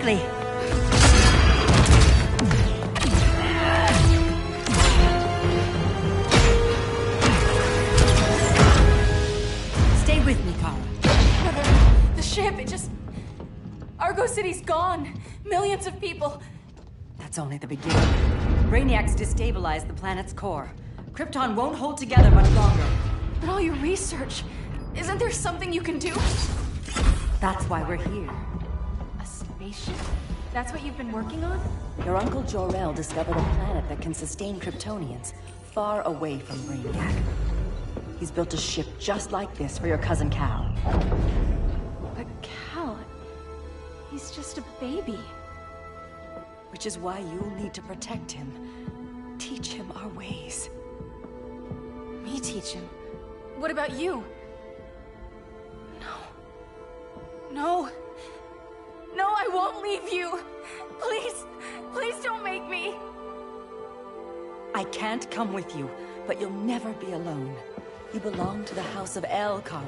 quickly. Stay with me, Kara. The ship, it just... Argo City's gone. Millions of people. That's only the beginning. Brainiac's destabilized the planet's core. Krypton won't hold together much longer. But all your research, isn't there something you can do? That's why we're here. A spaceship? That's what you've been working on? Your Uncle Jor-El discovered a planet that can sustain Kryptonians, far away from Brainiac. He's built a ship just like this for your cousin Cal. But Cal... he's just a baby. Which is why you'll need to protect him. Teach him our ways. Me teach him? What about you? No, I won't leave you. Please don't make me. I can't come with you, but you'll never be alone. You belong to the House of El, Kara.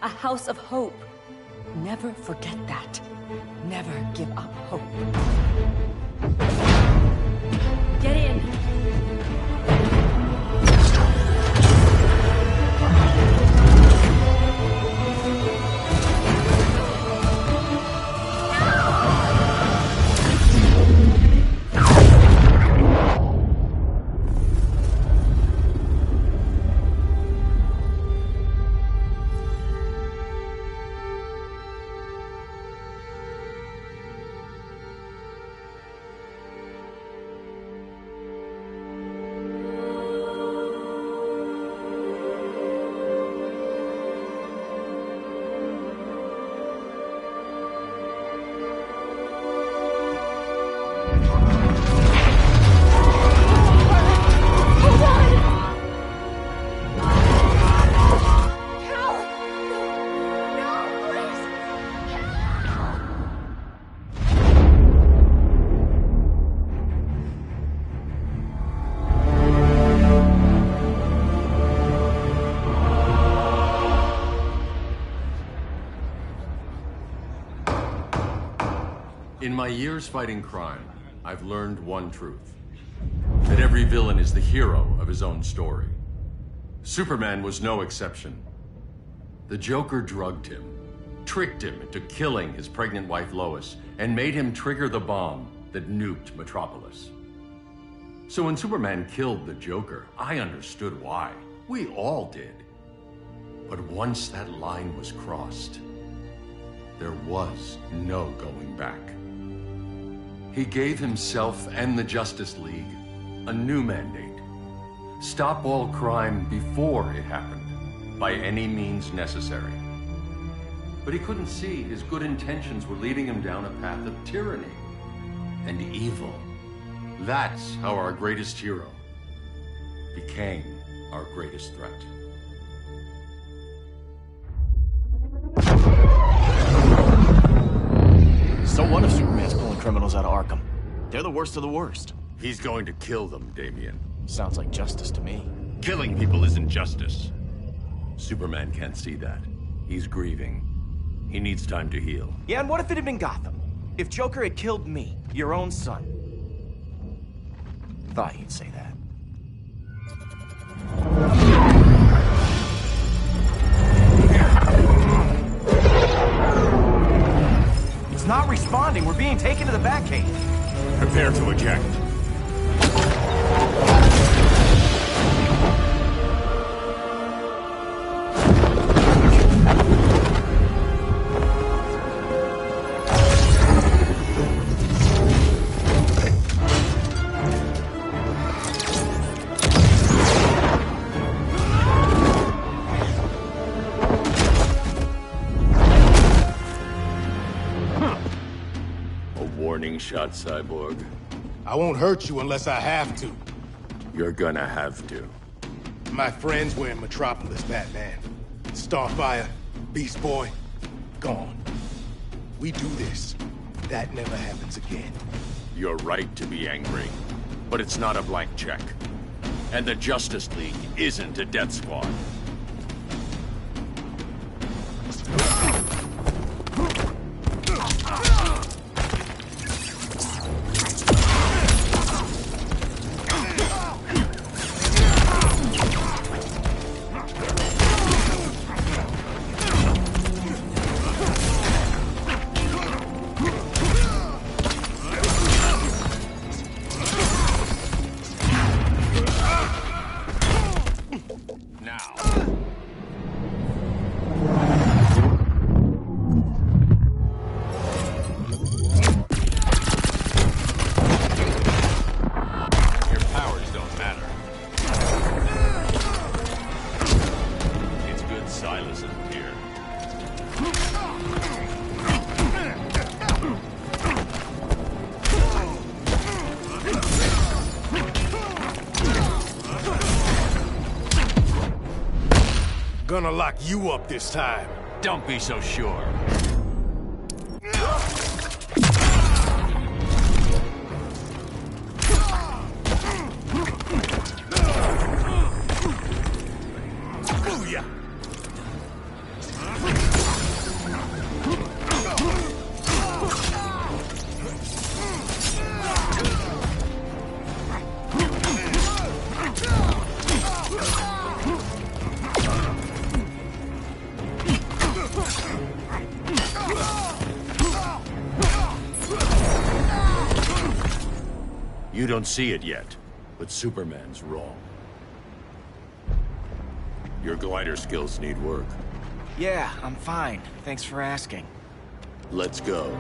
A house of hope. Never forget that. Never give up hope. Get in. In my years fighting crime, I've learned one truth. That every villain is the hero of his own story. Superman was no exception. The Joker drugged him, tricked him into killing his pregnant wife Lois, and made him trigger the bomb that nuked Metropolis. So when Superman killed the Joker, I understood why. We all did. But once that line was crossed, there was no going back. He gave himself and the Justice League a new mandate. Stop all crime before it happened, by any means necessary. But he couldn't see his good intentions were leading him down a path of tyranny and evil. That's how our greatest hero became our greatest threat. So what if Superman's pulling criminals out of Arkham? They're the worst of the worst. He's going to kill them, Damian. Sounds like justice to me. Killing people isn't justice. Superman can't see that. He's grieving. He needs time to heal. Yeah, and what if it had been Gotham? If Joker had killed me, your own son? Thought you'd say that. It's not responding. We're being taken to the Batcave. Prepare to eject. Warning shot, Cyborg. I won't hurt you unless I have to. You're gonna have to. My friends were in Metropolis, Batman. Starfire, Beast Boy, gone. We do this. That never happens again. You're right to be angry, but it's not a blank check. And the Justice League isn't a death squad. Silas isn't here. Gonna lock you up this time. Don't be so sure. Booyah! You don't see it yet, but Superman's wrong. Your glider skills need work. Yeah, I'm fine. Thanks for asking. Let's go.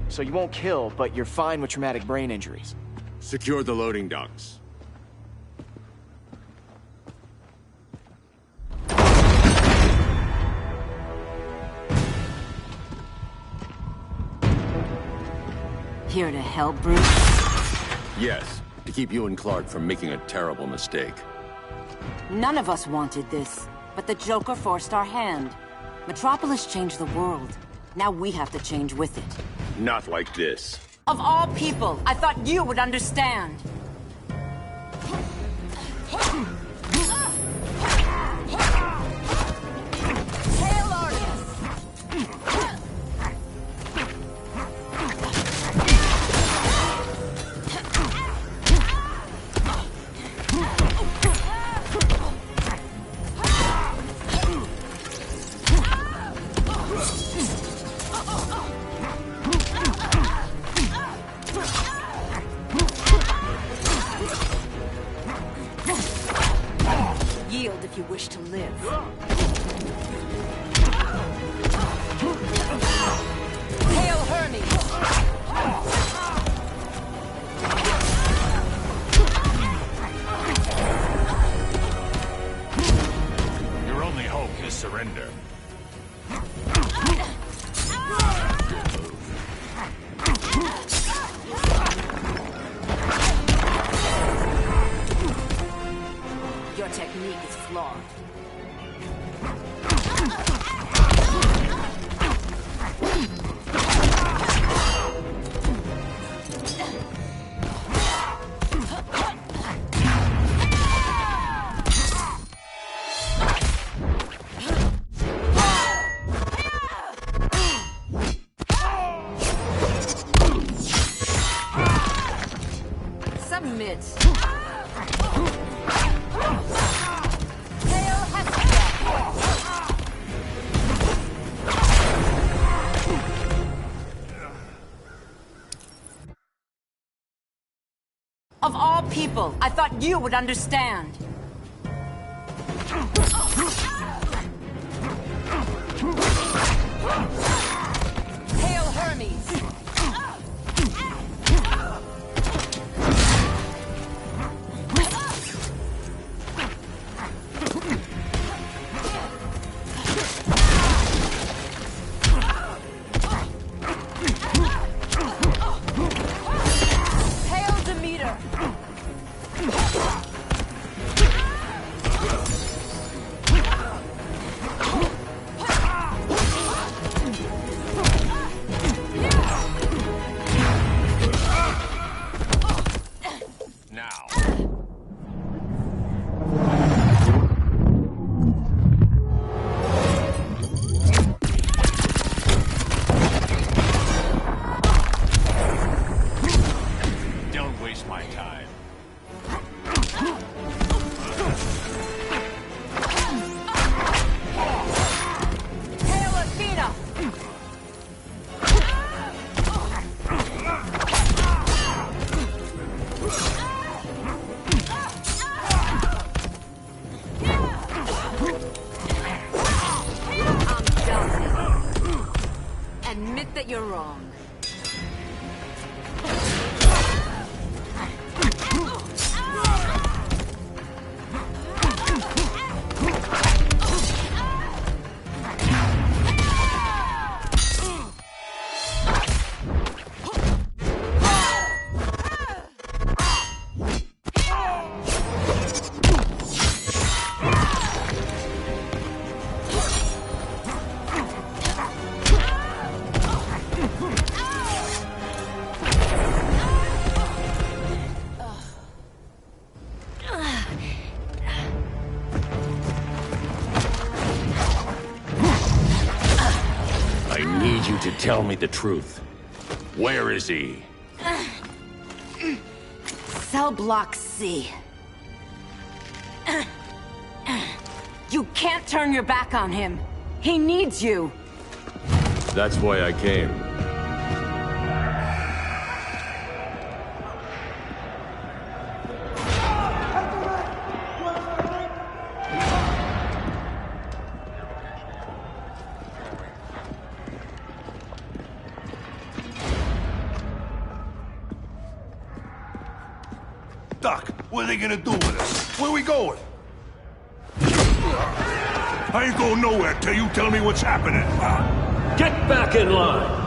So you won't kill, but you're fine with traumatic brain injuries. Secure the loading docks. Here to help, Bruce? Yes, to keep you and Clark from making a terrible mistake. None of us wanted this, but the Joker forced our hand. Metropolis changed the world. Now we have to change with it. Not like this. Of all people, I thought you would understand. Hail Argus! Yield if you wish to live. Hail Hermes! Your only hope is surrender. Your technique is flawed. Submit. Hail Hestia! Of all people, I thought you would understand. Hail Hermes! Hail Demeter! Tell me the truth. Where is he? Cell block C. You can't turn your back on him. He needs you. That's why I came. Doc, what are they gonna do with us? Where we going? I ain't going nowhere till you tell me what's happening. Get back in line!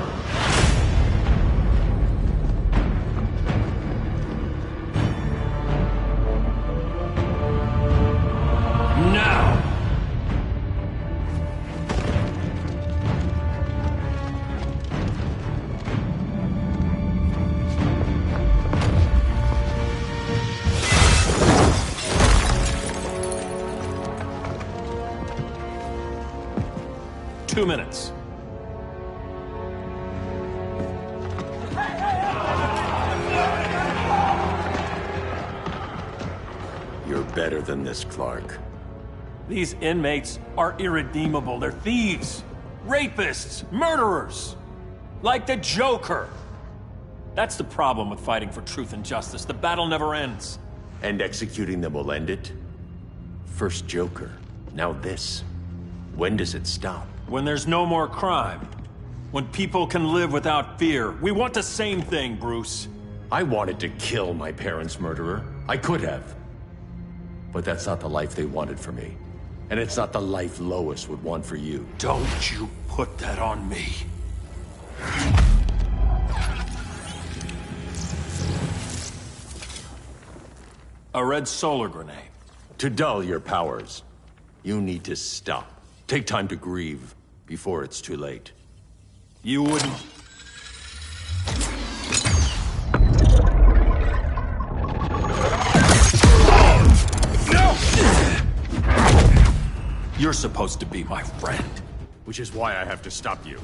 Now! Minutes. You're better than this, Clark. These inmates are irredeemable. They're thieves, rapists, murderers. Like the Joker. That's the problem with fighting for truth and justice. The battle never ends. And executing them will end it? First Joker, now this. When does it stop? When there's no more crime. When people can live without fear. We want the same thing, Bruce. I wanted to kill my parents' murderer. I could have. But that's not the life they wanted for me. And it's not the life Lois would want for you. Don't you put that on me. A red solar grenade. To dull your powers, you need to stop. Take time to grieve before it's too late. You wouldn't... You're supposed to be my friend. Which is why I have to stop you.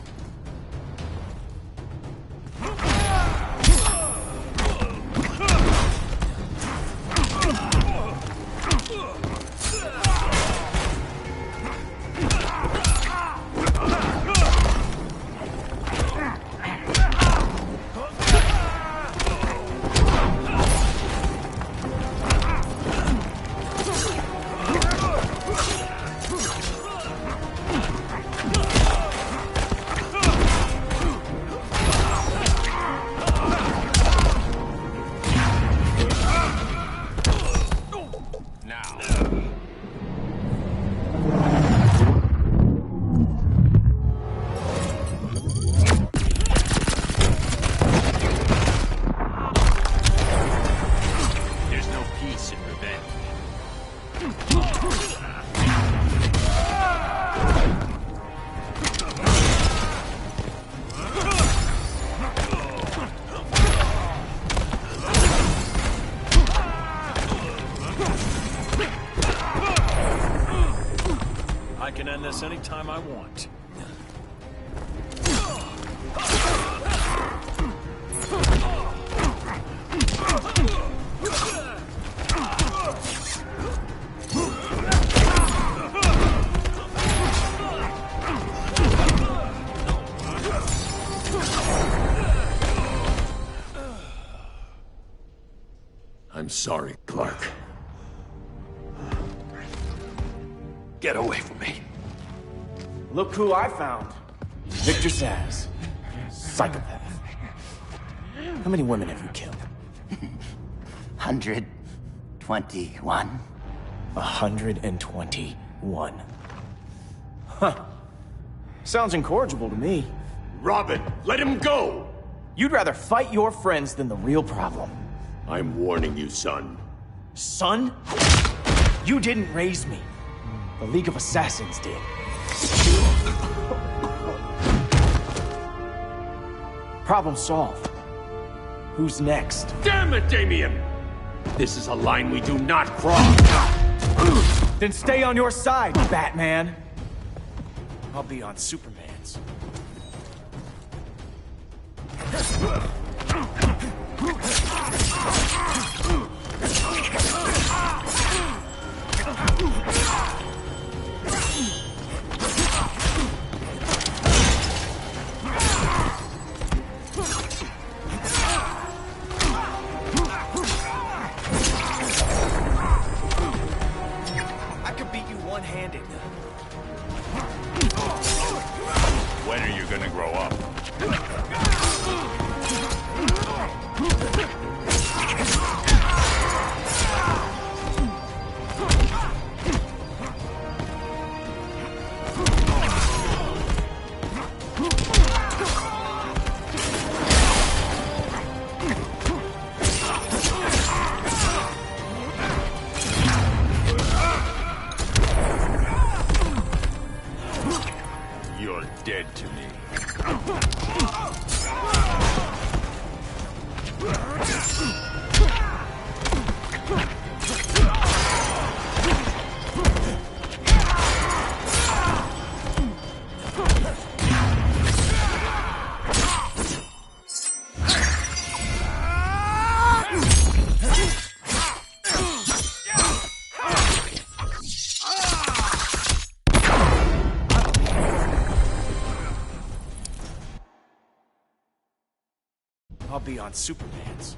I can end this anytime I want. I'm sorry, Clark. Get away from me. Look who I found. Victor Zsasz. Psychopath. How many women have you killed? 121. 121. Huh. Sounds incorrigible to me. Robin, let him go! You'd rather fight your friends than the real problem. I'm warning you, son. Son? You didn't raise me. The League of Assassins did. Problem solved. Who's next? Damn it, Damien! This is a line we do not cross! Then stay on your side, Batman. I'll be on Superman's. When are you gonna grow up? You're dead to me. I'll be on Superman's.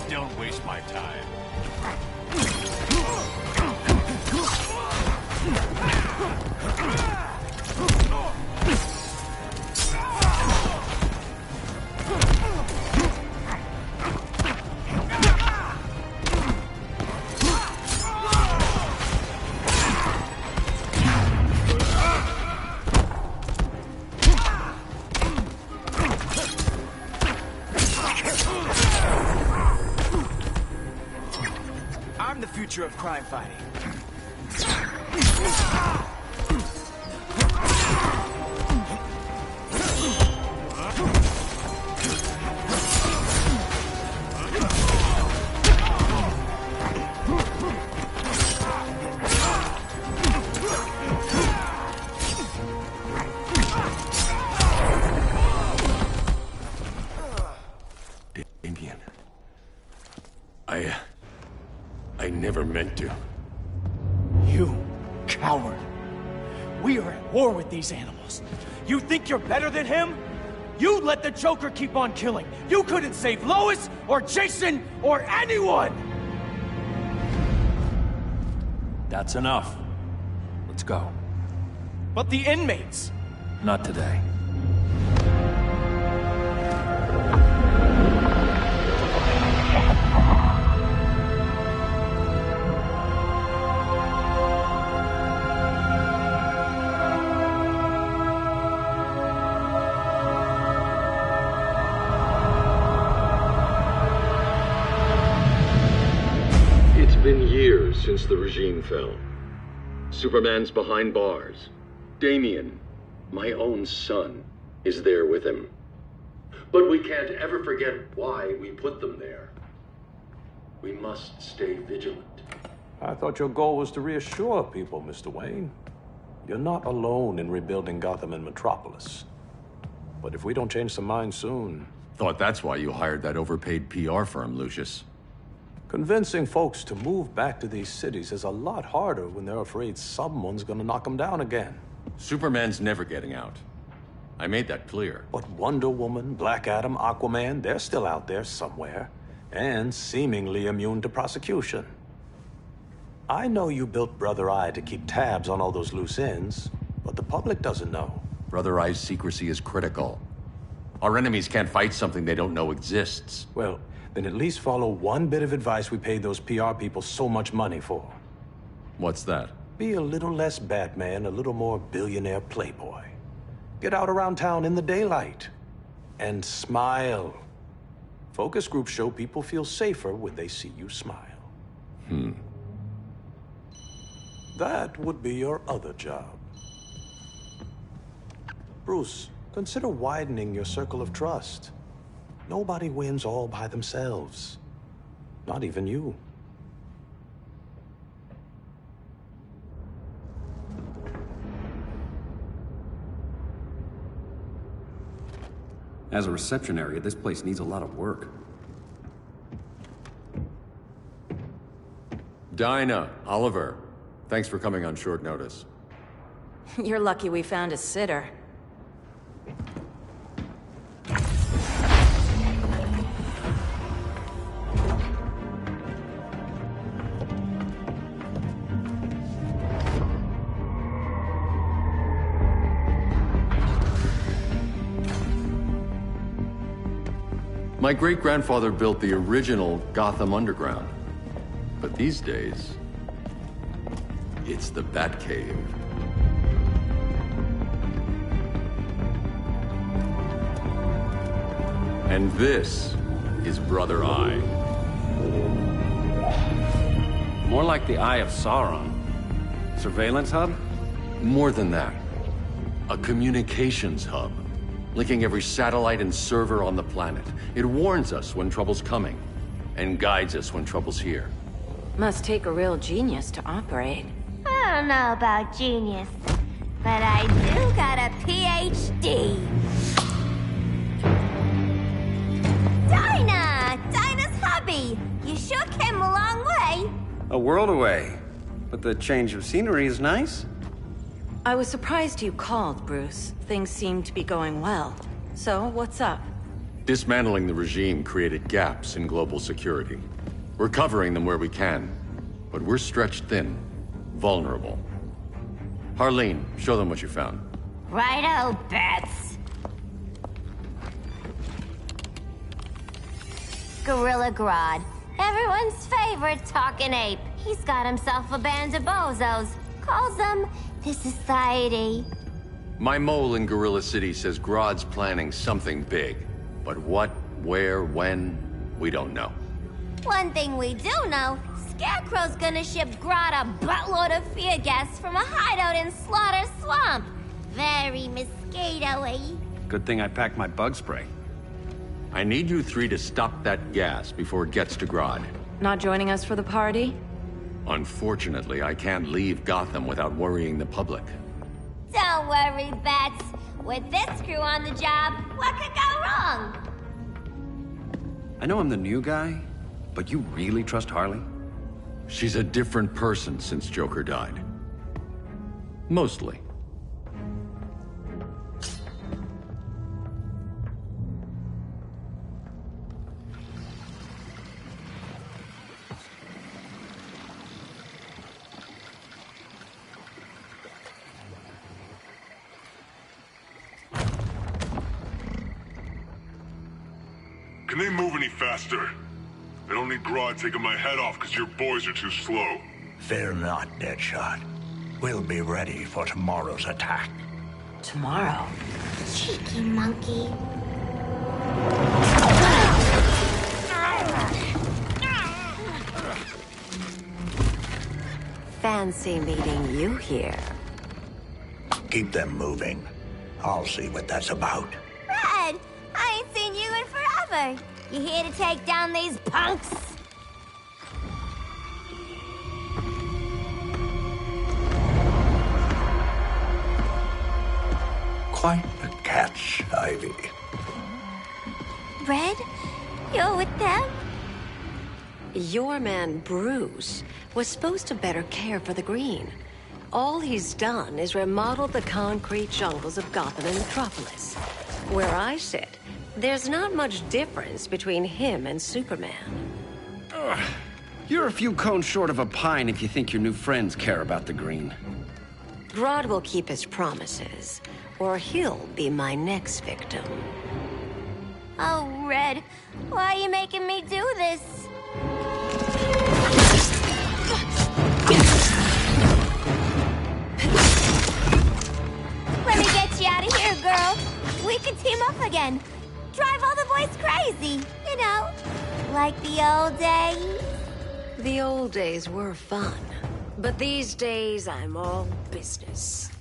Don't waste my time. I'm the future of crime fighting. Damian. I never meant to. You coward. We are at war with these animals. You think you're better than him? You let the Joker keep on killing. You couldn't save Lois or Jason or anyone! That's enough. Let's go. But the inmates. Not today. It's been years since the regime fell. Superman's behind bars. Damian, my own son, is there with him. But we can't ever forget why we put them there. We must stay vigilant. I thought your goal was to reassure people, Mr. Wayne. You're not alone in rebuilding Gotham and Metropolis. But if we don't change some minds soon... Thought that's why you hired that overpaid PR firm, Lucius. Convincing folks to move back to these cities is a lot harder when they're afraid someone's gonna knock them down again. Superman's never getting out. I made that clear. But Wonder Woman, Black Adam, Aquaman, they're still out there somewhere. And seemingly immune to prosecution. I know you built Brother Eye to keep tabs on all those loose ends, but the public doesn't know. Brother Eye's secrecy is critical. Our enemies can't fight something they don't know exists. Well, then at least follow one bit of advice we paid those PR people so much money for. What's that? Be a little less Batman, a little more billionaire playboy. Get out around town in the daylight. And smile. Focus groups show people feel safer when they see you smile. That would be your other job. Bruce, consider widening your circle of trust. Nobody wins all by themselves. Not even you. As a reception area, this place needs a lot of work. Dinah, Oliver, thanks for coming on short notice. You're lucky we found a sitter. My great-grandfather built the original Gotham Underground. But these days, it's the Batcave. And this is Brother Eye. More like the Eye of Sauron. Surveillance hub? More than that. A communications hub. Linking every satellite and server on the planet. It warns us when trouble's coming, and guides us when trouble's here. Must take a real genius to operate. I don't know about genius, but I do got a PhD. Dinah's hubby! You sure came a long way. A world away. But the change of scenery is nice. I was surprised you called, Bruce. Things seem to be going well. So, what's up? Dismantling the regime created gaps in global security. We're covering them where we can, but we're stretched thin, vulnerable. Harleen, show them what you found. Righto, Bats. Gorilla Grodd, everyone's favorite talking ape. He's got himself a band of bozos. Calls them the Society. My mole in Gorilla City says Grodd's planning something big. But what, where, when, we don't know. One thing we do know, Scarecrow's gonna ship Grodd a buttload of fear gas from a hideout in Slaughter Swamp. Very mosquito-y. Good thing I packed my bug spray. I need you three to stop that gas before it gets to Grodd. Not joining us for the party? Unfortunately, I can't leave Gotham without worrying the public. Don't worry, Bats. With this crew on the job, what could go wrong? I know I'm the new guy, but you really trust Harley? She's a different person since Joker died. Mostly. Can they move any faster? I don't need Grodd taking my head off because your boys are too slow. Fear not, Deadshot. We'll be ready for tomorrow's attack. Tomorrow? Cheeky monkey. Fancy meeting you here. Keep them moving. I'll see what that's about. Red, I ain't seen you in forever. You here to take down these punks? Quite the catch, Ivy. Red, you're with them? Your man, Bruce, was supposed to better care for the Green. All he's done is remodel the concrete jungles of Gotham and Metropolis. Where I sit, there's not much difference between him and Superman. Ugh. You're a few cones short of a pine if you think your new friends care about the Green. Grodd will keep his promises. or he'll be my next victim. Oh, Red, why are you making me do this? Let me get you out of here, girl. We can team up again. Drive all the boys crazy, you know, like the old days. The old days were fun, but these days I'm all business.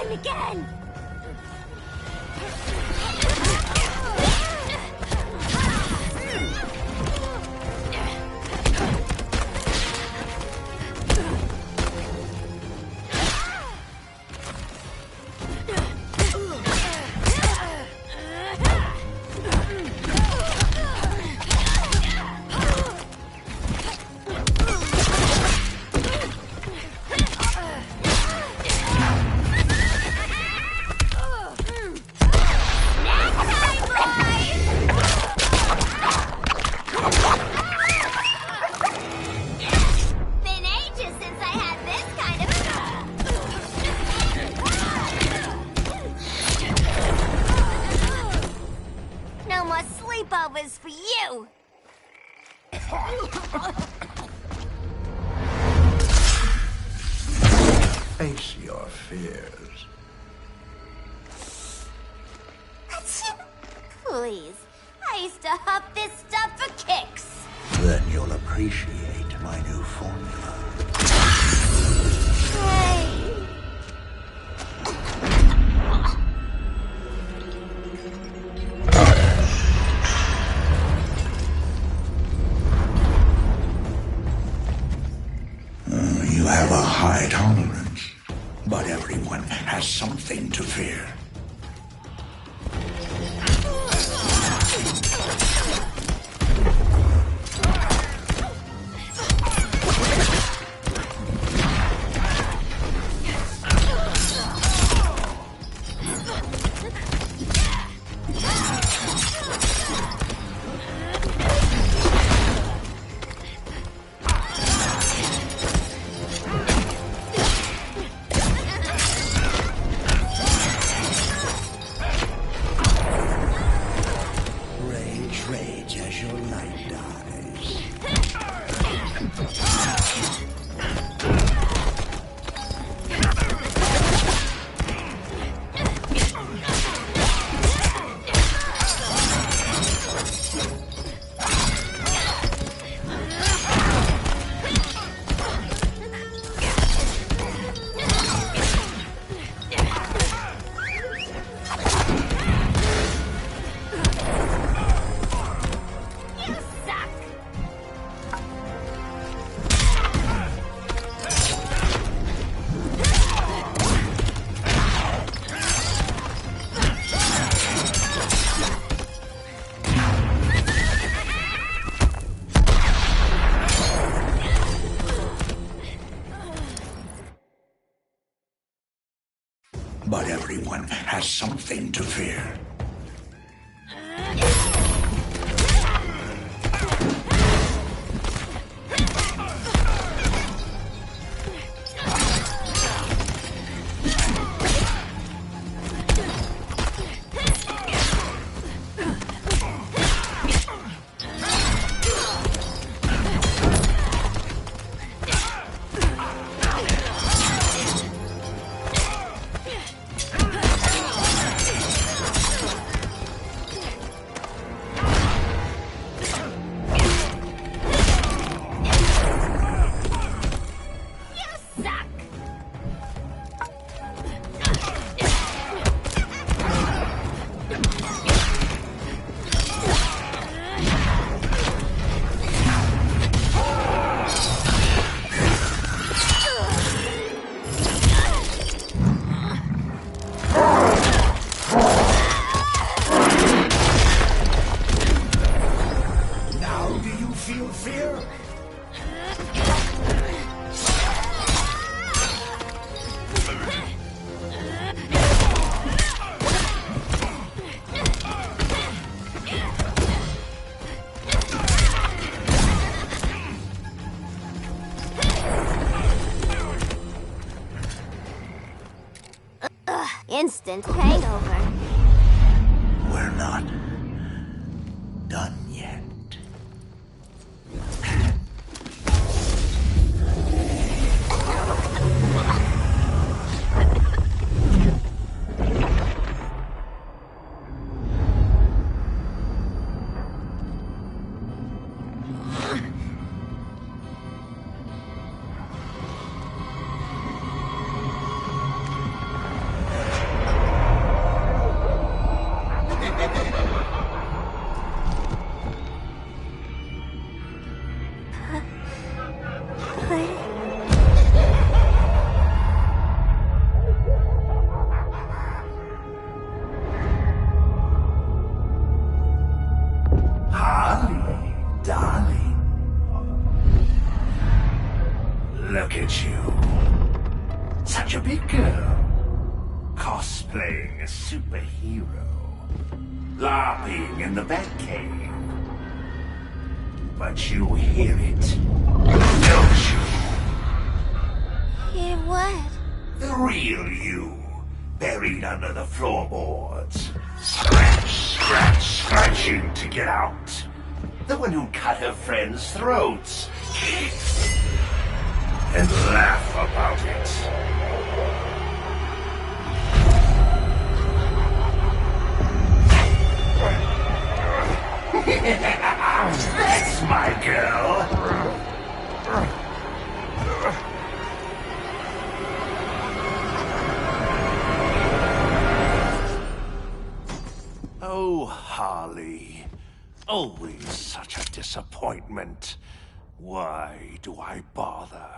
Again! Sleepovers for you! Face your fears. Please, I used to huff this stuff for kicks. Then you'll appreciate my new formula. Hey. You have a high tolerance, but everyone has something to fear. But everyone has something to fear. instant hangover. We're not done yet. Harley, darling. Look at you. Such a big girl. Cosplaying a superhero. LARPing in the Batcave. But you hear it, don't you? Hear what? The real you, buried under the floorboards. Scratch, scratch, scratching to get out. The one who cut her friends' throats. And laugh about it. That's my girl. Oh, Harley. Always such a disappointment. Why do I bother?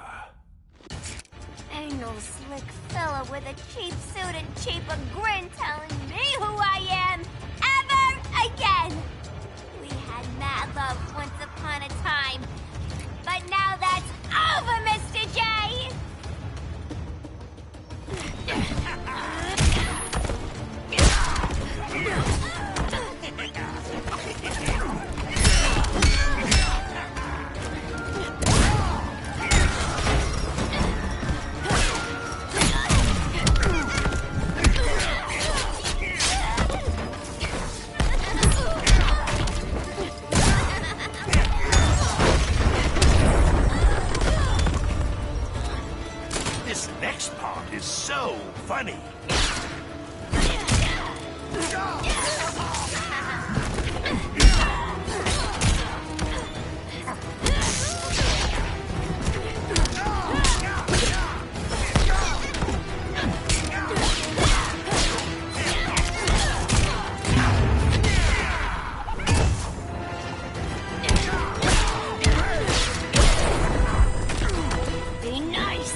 Ain't no slick fella with a cheap suit and cheaper grin telling me who I am ever again. We had mad love once upon a time, but now that's over, Mr. J. This next part is so funny. Be nice.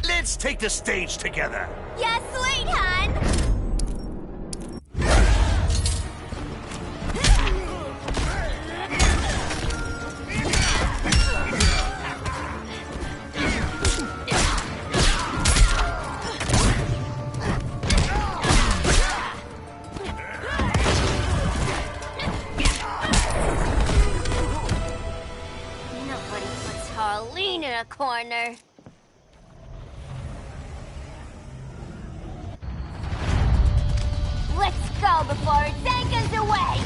Let's take the stage together. Yeah, sweetheart. Nobody puts Harleen in a corner. Let's go before it takes us away!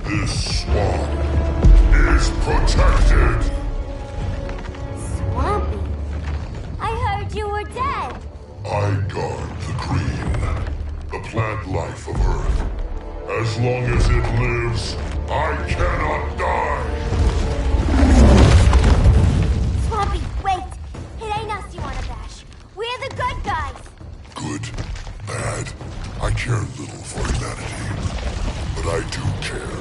This swamp is protected. Swampy? I heard you were dead. I guard the green, the plant life of Earth. As long as it lives, I cannot die. Swampy, wait! It ain't us you wanna bash. We're the good guys. Good, bad, I care little for humanity. But I do care.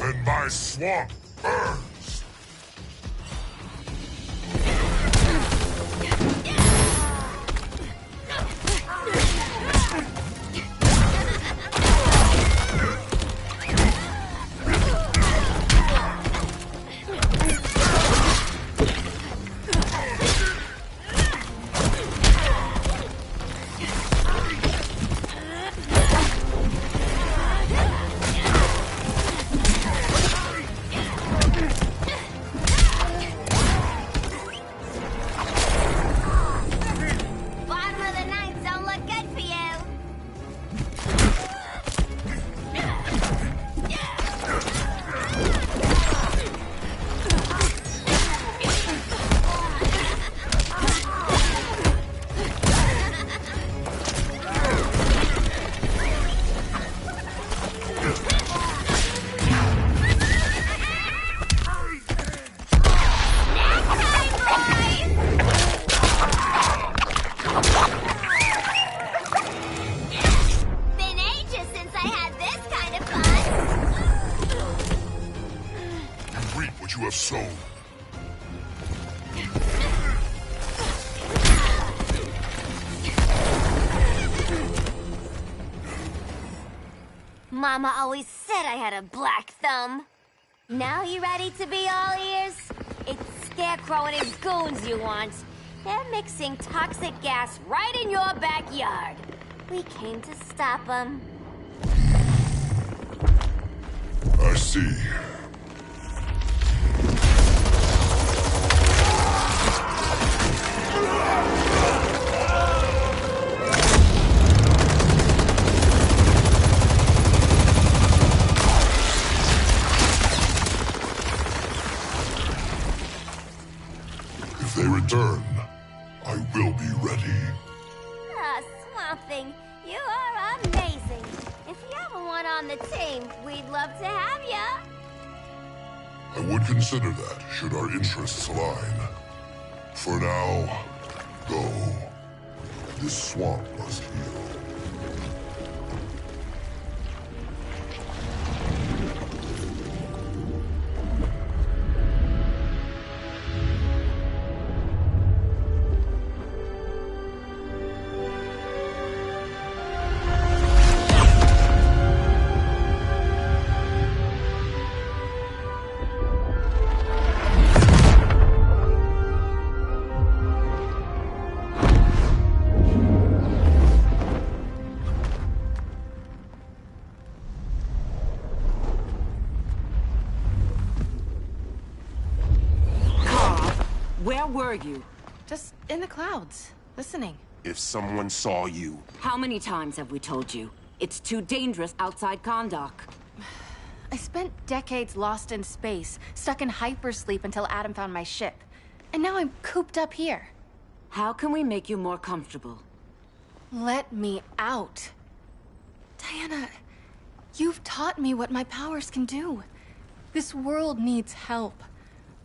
And my swamp burns. Mama always said I had a black thumb. Now you ready to be all ears? It's Scarecrow and his goons you want. They're mixing toxic gas right in your backyard. We came to stop them. I see. If they return, I will be ready. Ah, Swamp Thing, you are amazing. If you ever want on the team, we'd love to have ya. I would consider that, should our interests align. For now, go. This swamp must heal. Where were you? Just in the clouds, listening. If someone saw you... How many times have we told you? It's too dangerous outside Kahndaq. I spent decades lost in space, stuck in hypersleep until Adam found my ship. And now I'm cooped up here. How can we make you more comfortable? Let me out. Diana, you've taught me what my powers can do. This world needs help.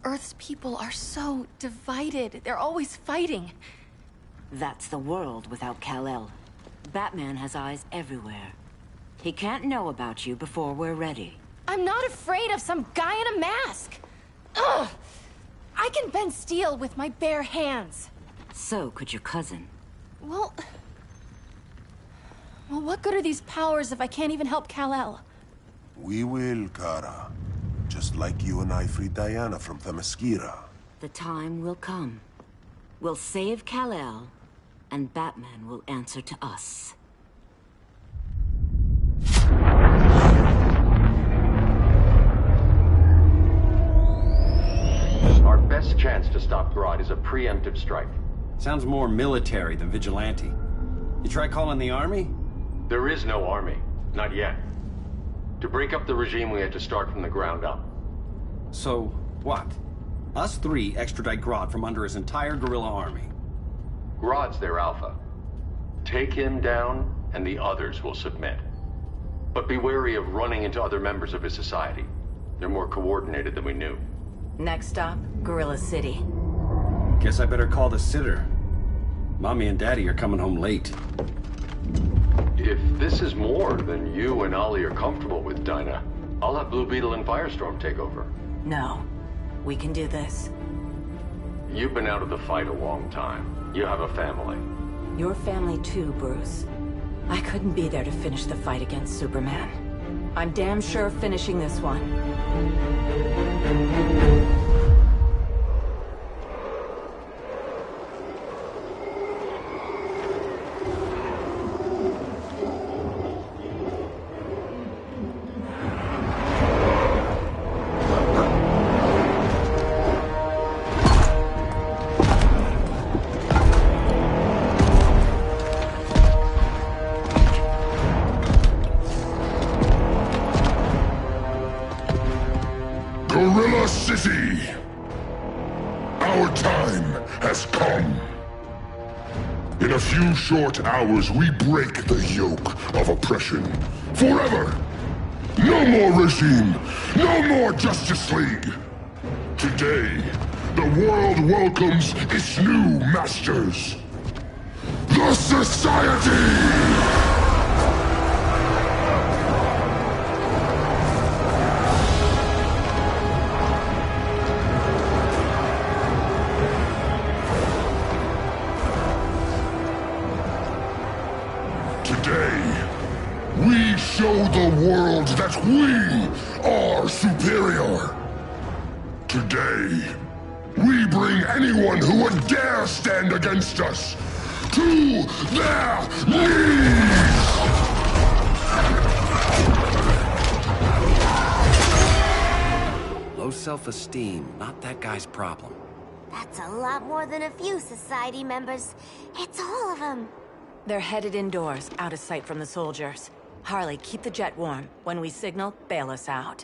Earth's people are so divided. They're always fighting. That's the world without Kal-El. Batman has eyes everywhere. He can't know about you before we're ready. I'm not afraid of some guy in a mask. Ugh! I can bend steel with my bare hands. So could your cousin. Well, what good are these powers if I can't even help Kal-El? We will, Kara. Just like you and I freed Diana from Themyscira. The time will come. We'll save Kal-El, and Batman will answer to us. Our best chance to stop Grodd is a preemptive strike. Sounds more military than vigilante. You try calling the army? There is no army. Not yet. To break up the regime, we had to start from the ground up. So, what? Us three extradite Grodd from under his entire guerrilla army. Grodd's their alpha. Take him down, and the others will submit. But be wary of running into other members of his society. They're more coordinated than we knew. Next stop, Gorilla City. Guess I better call the sitter. Mommy and Daddy are coming home late. If this is more than you and Ollie are comfortable with, Dinah, I'll have Blue Beetle and Firestorm take over. No. We can do this. You've been out of the fight a long time. You have a family. Your family too, Bruce. I couldn't be there to finish the fight against Superman. I'm damn sure finishing this one. Gorilla City! Our time has come. In a few short hours, we break the yoke of oppression. Forever! No more regime! No more Justice League! Today, the world welcomes its new masters. The Society! Today, We show the world that we are superior. Today, we bring anyone who would dare stand against us to their knees! Low self-esteem, not that guy's problem. That's a lot more than a few Society members. It's all of them. They're headed indoors, out of sight from the soldiers. Harley, keep the jet warm. When we signal, bail us out.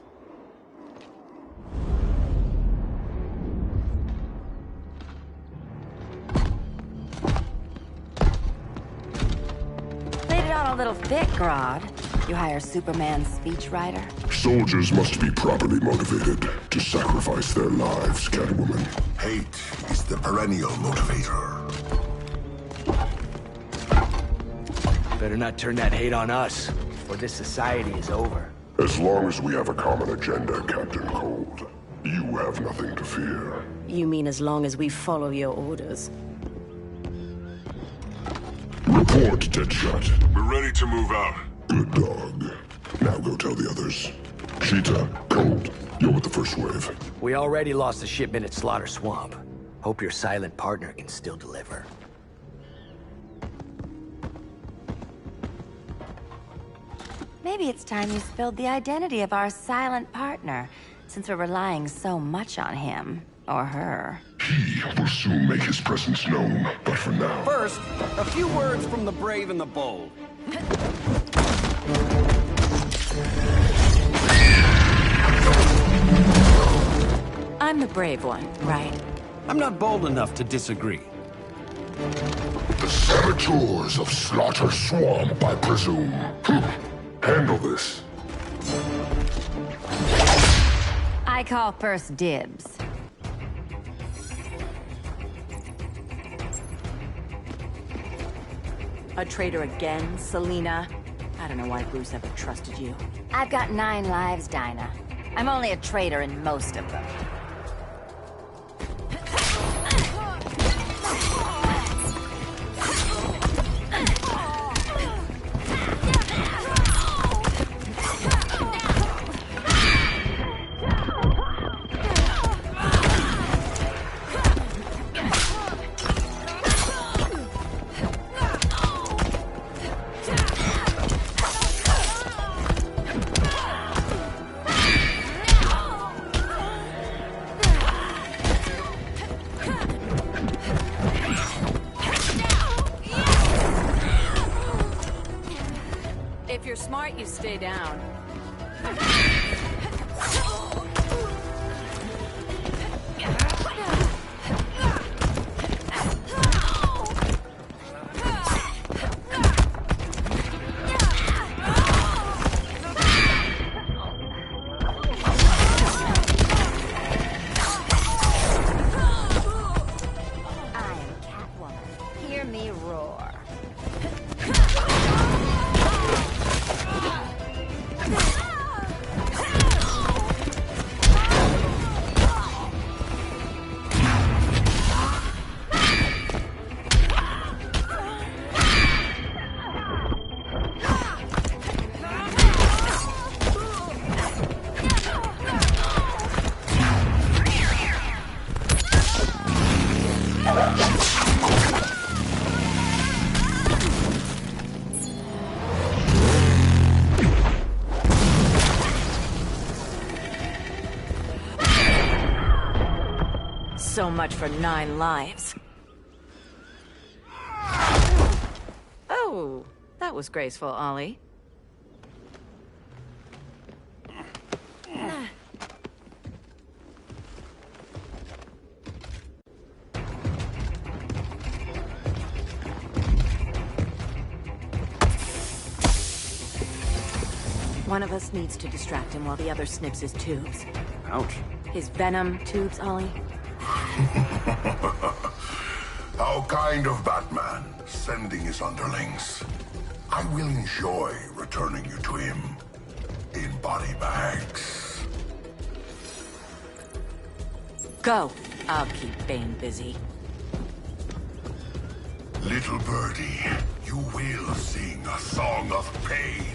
Played it on a little thick, Grodd. You hire Superman's speechwriter? Soldiers must be properly motivated to sacrifice their lives, Catwoman. Hate is the perennial motivator. Better not turn that hate on us, or this society is over. As long as we have a common agenda, Captain Cold, you have nothing to fear. You mean as long as we follow your orders? Report, Deadshot. We're ready to move out. Good dog. Now go tell the others. Cheetah, Cold, you're with the first wave. We already lost a shipment at Slaughter Swamp. Hope your silent partner can still deliver. Maybe it's time you spilled the identity of our silent partner, since we're relying so much on him. Or her. He will soon make his presence known, but for now... First, a few words from the brave and the bold. I'm the brave one, right? I'm not bold enough to disagree. The saboteurs of Slaughter Swamp, I presume. Handle this. I call first dibs. A traitor again, Selina? I don't know why Bruce ever trusted you. I've got 9 lives, Dinah. I'm only a traitor in most of them. If you're smart, you stay down. So much for 9 lives. Oh, that was graceful, Ollie. One of us needs to distract him while the other snips his tubes. Ouch. His venom tubes, Ollie. How kind of Batman, sending his underlings. I will enjoy returning you to him in body bags. Go. I'll keep Bane busy. Little birdie, you will sing a song of pain.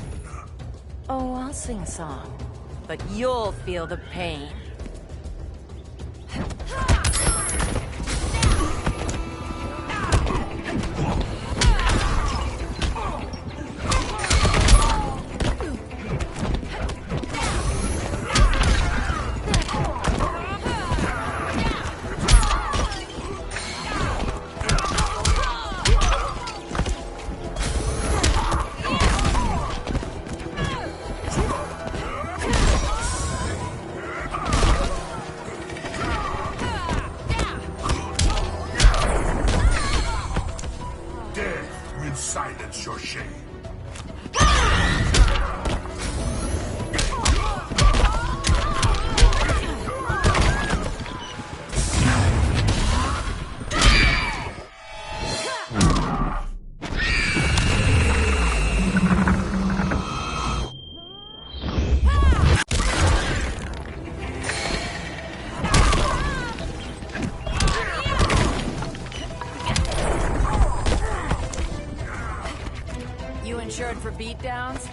Oh, I'll sing a song, but you'll feel the pain. Silence your shame. Insured for beatdowns?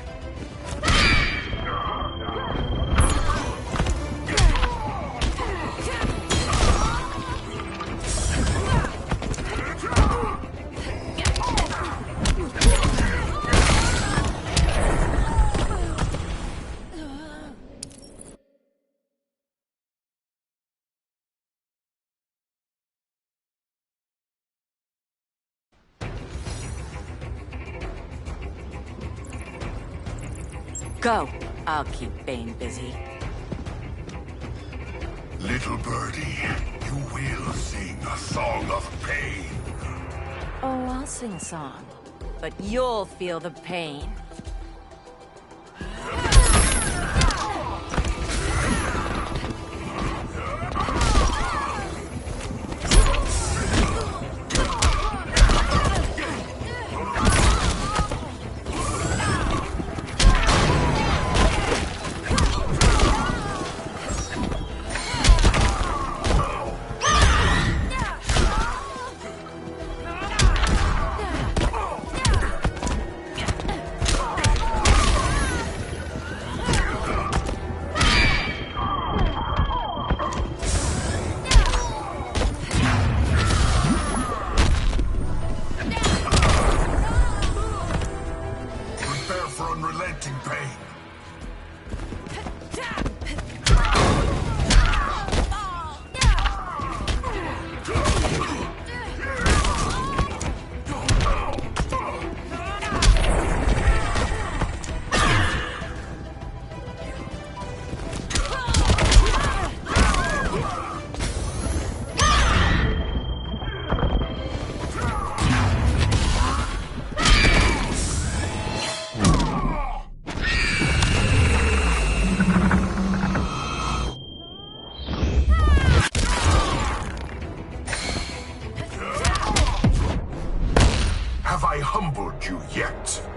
Go. I'll keep Bane busy. Little birdie, you will sing a song of pain. Oh, I'll sing a song, but you'll feel the pain.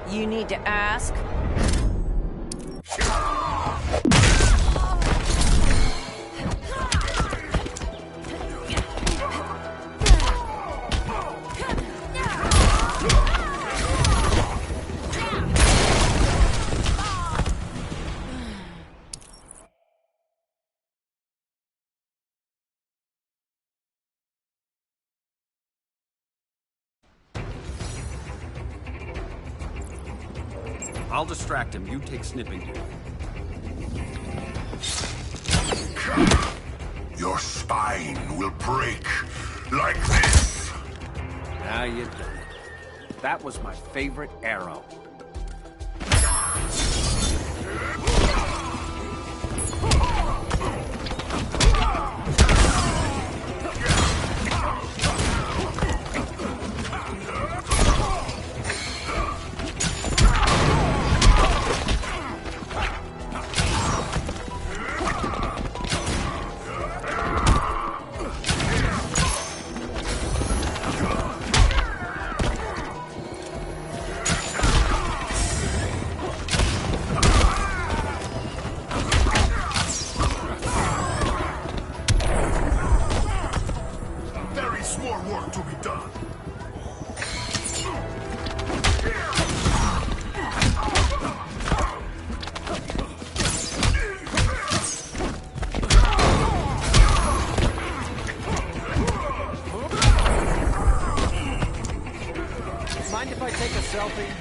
You need to ask? I'll distract him. You take snipping duty. Your spine will break like this. Now you did it. That was my favorite arrow. Mind if I take a selfie?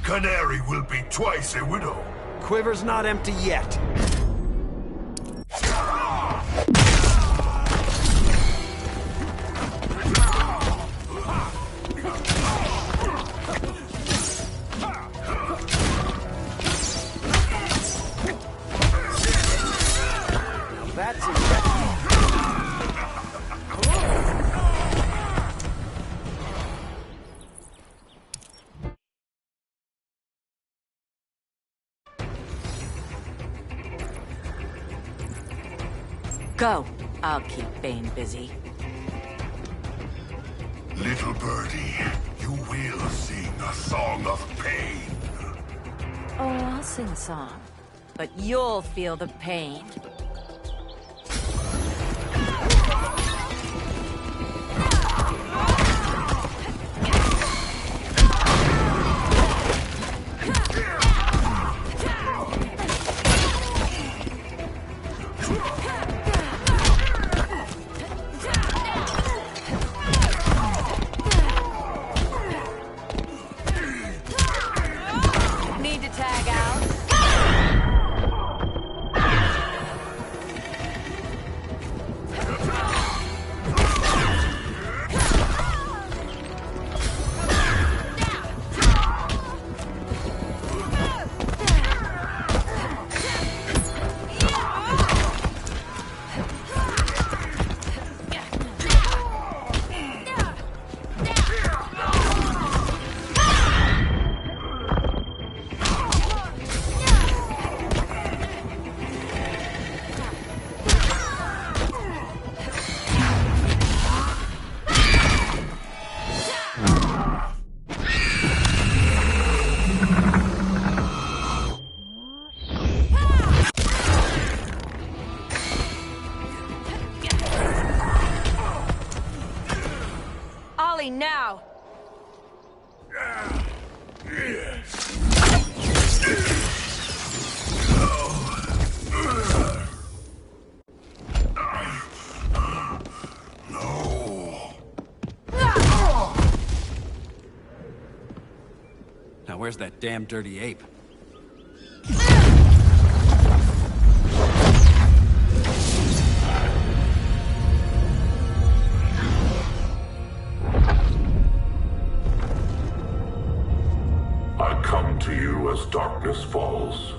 Canary will be twice a widow. Quiver's not empty yet. Now that's effective. Go. I'll keep Bane busy. Little birdie, you will sing a song of pain. Oh, I'll sing a song. But you'll feel the pain. Need to tag out? Ollie, now! Now where's that damn dirty ape? I come to you as darkness falls.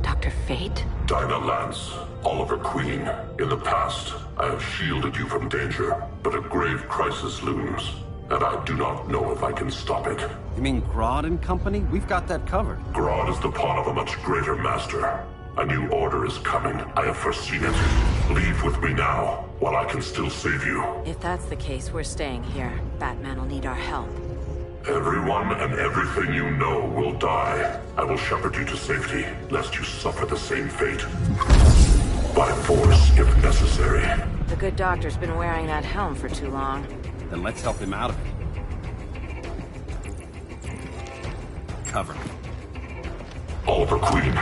Dr. Fate? Dinah Lance, Oliver Queen. In the past, I have shielded you from danger, but a grave crisis looms, and I do not know if I can stop it. You mean Grodd and company? We've got that covered. Grodd is the pawn of a much greater master. A new order is coming. I have foreseen it. Leave with me now, while I can still save you. If that's the case, we're staying here. Batman will need our help. Everyone and everything you know will die. I will shepherd you to safety, lest you suffer the same fate. By force, if necessary. The good doctor's been wearing that helm for too long. Then let's help him out of it. Cover me. Oliver Queen,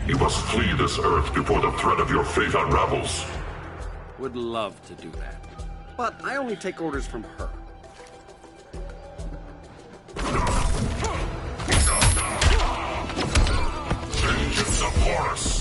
you must flee this Earth before the threat of your fate unravels. Would love to do that. But I only take orders from her. Vengeance of Horus!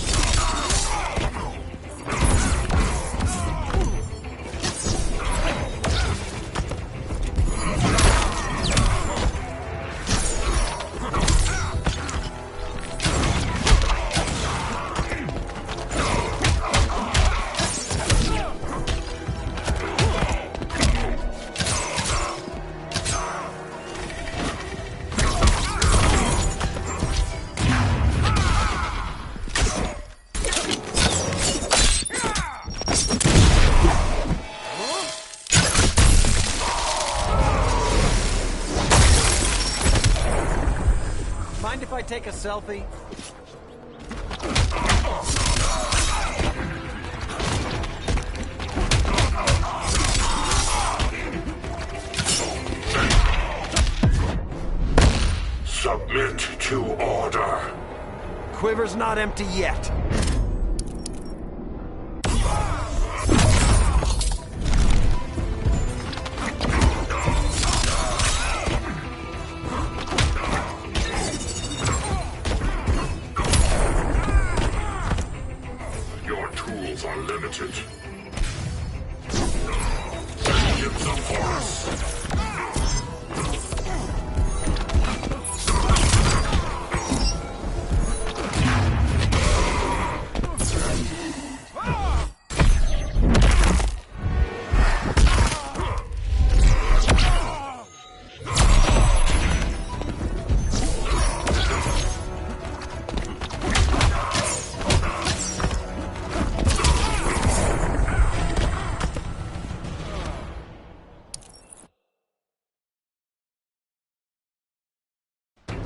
take a selfie? Submit to order. Quiver's not empty yet. Your tools are limited. Vengeance of Horus.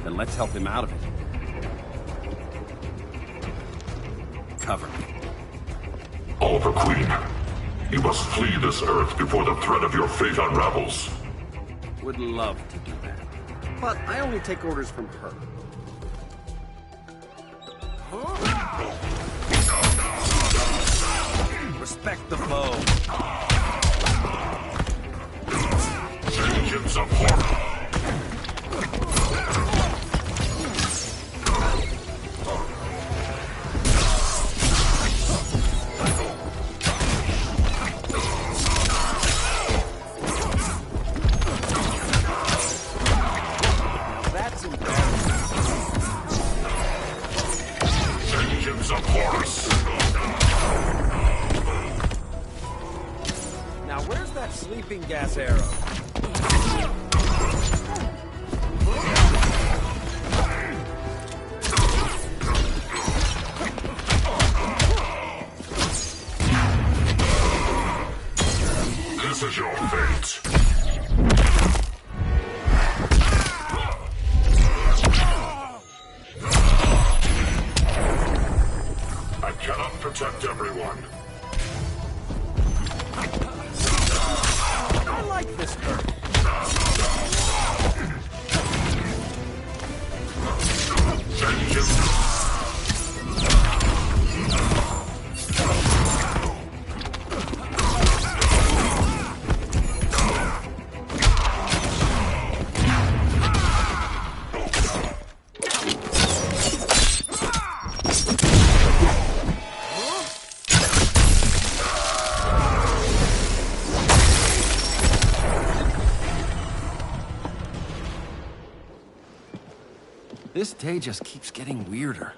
Then let's help him out of it. Cover me. Oliver Queen, you must flee this Earth before the threat of your fate unravels. Would love to do that. But I only take orders from her. Respect the foe. Vengeance of Horus. Now where's that sleeping gas arrow? This is your fate. I cannot protect everyone. I like this Earth. This day just keeps getting weirder.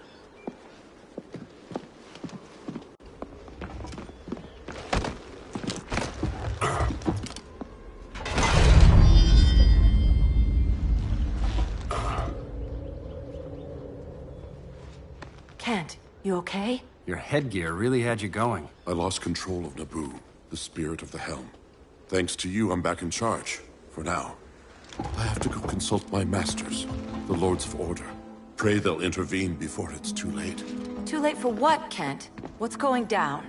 Kent, you okay? Your headgear really had you going. I lost control of Naboo, the spirit of the helm. Thanks to you, I'm back in charge. For now. I have to go consult my masters, the Lords of Order. Pray they'll intervene before it's too late. Too late for what, Kent? What's going down?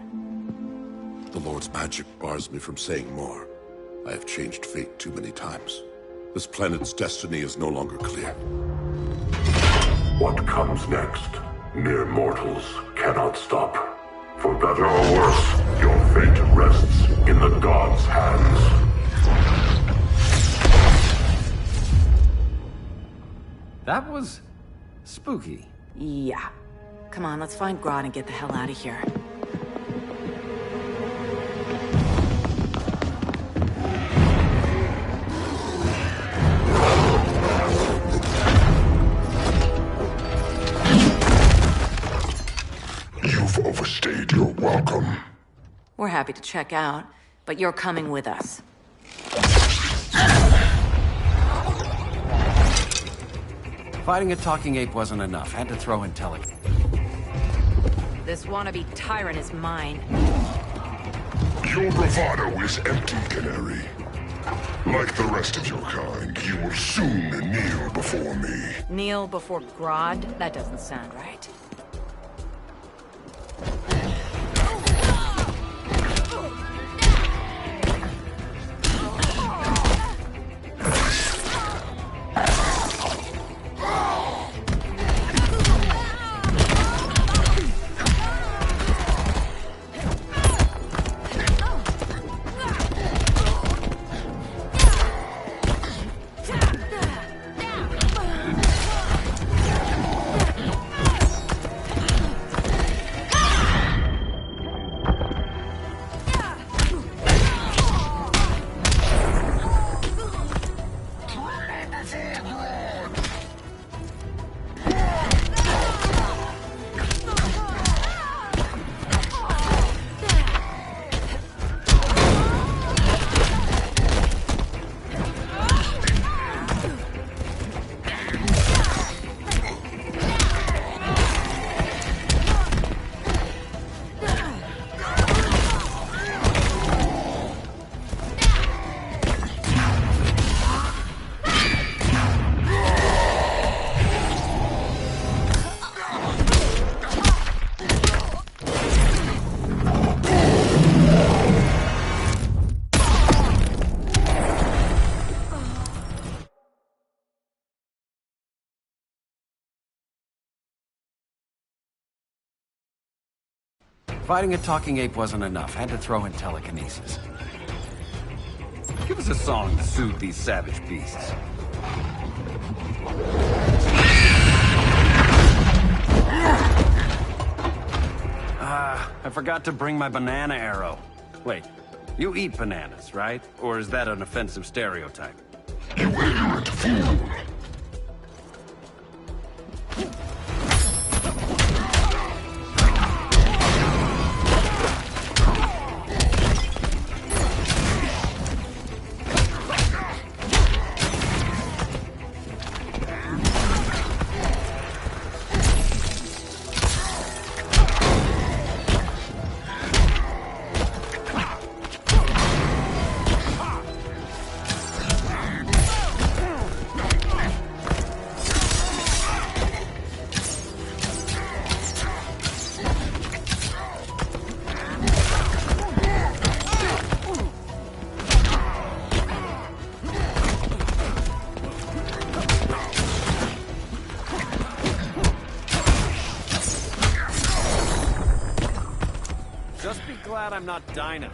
The Lord's magic bars me from saying more. I have changed fate too many times. This planet's destiny is no longer clear. What comes next, mere mortals cannot stop. For better or worse, your fate rests in the gods' hands. That was spooky. Yeah. Come on, let's find Grodd and get the hell out of here. You've overstayed your welcome. We're happy to check out, but you're coming with us. Fighting a talking ape wasn't enough. Had to throw in Telegin. This wannabe tyrant is mine. Your bravado is empty, Canary. Like the rest of your kind, you will soon kneel before me. Kneel before Grodd? That doesn't sound right. Fighting a talking ape wasn't enough. Had to throw in telekinesis. Give us a song to soothe these savage beasts. I forgot to bring my banana arrow. Wait, you eat bananas, right? Or is that an offensive stereotype? You ignorant fool! Glad I'm not Dinah.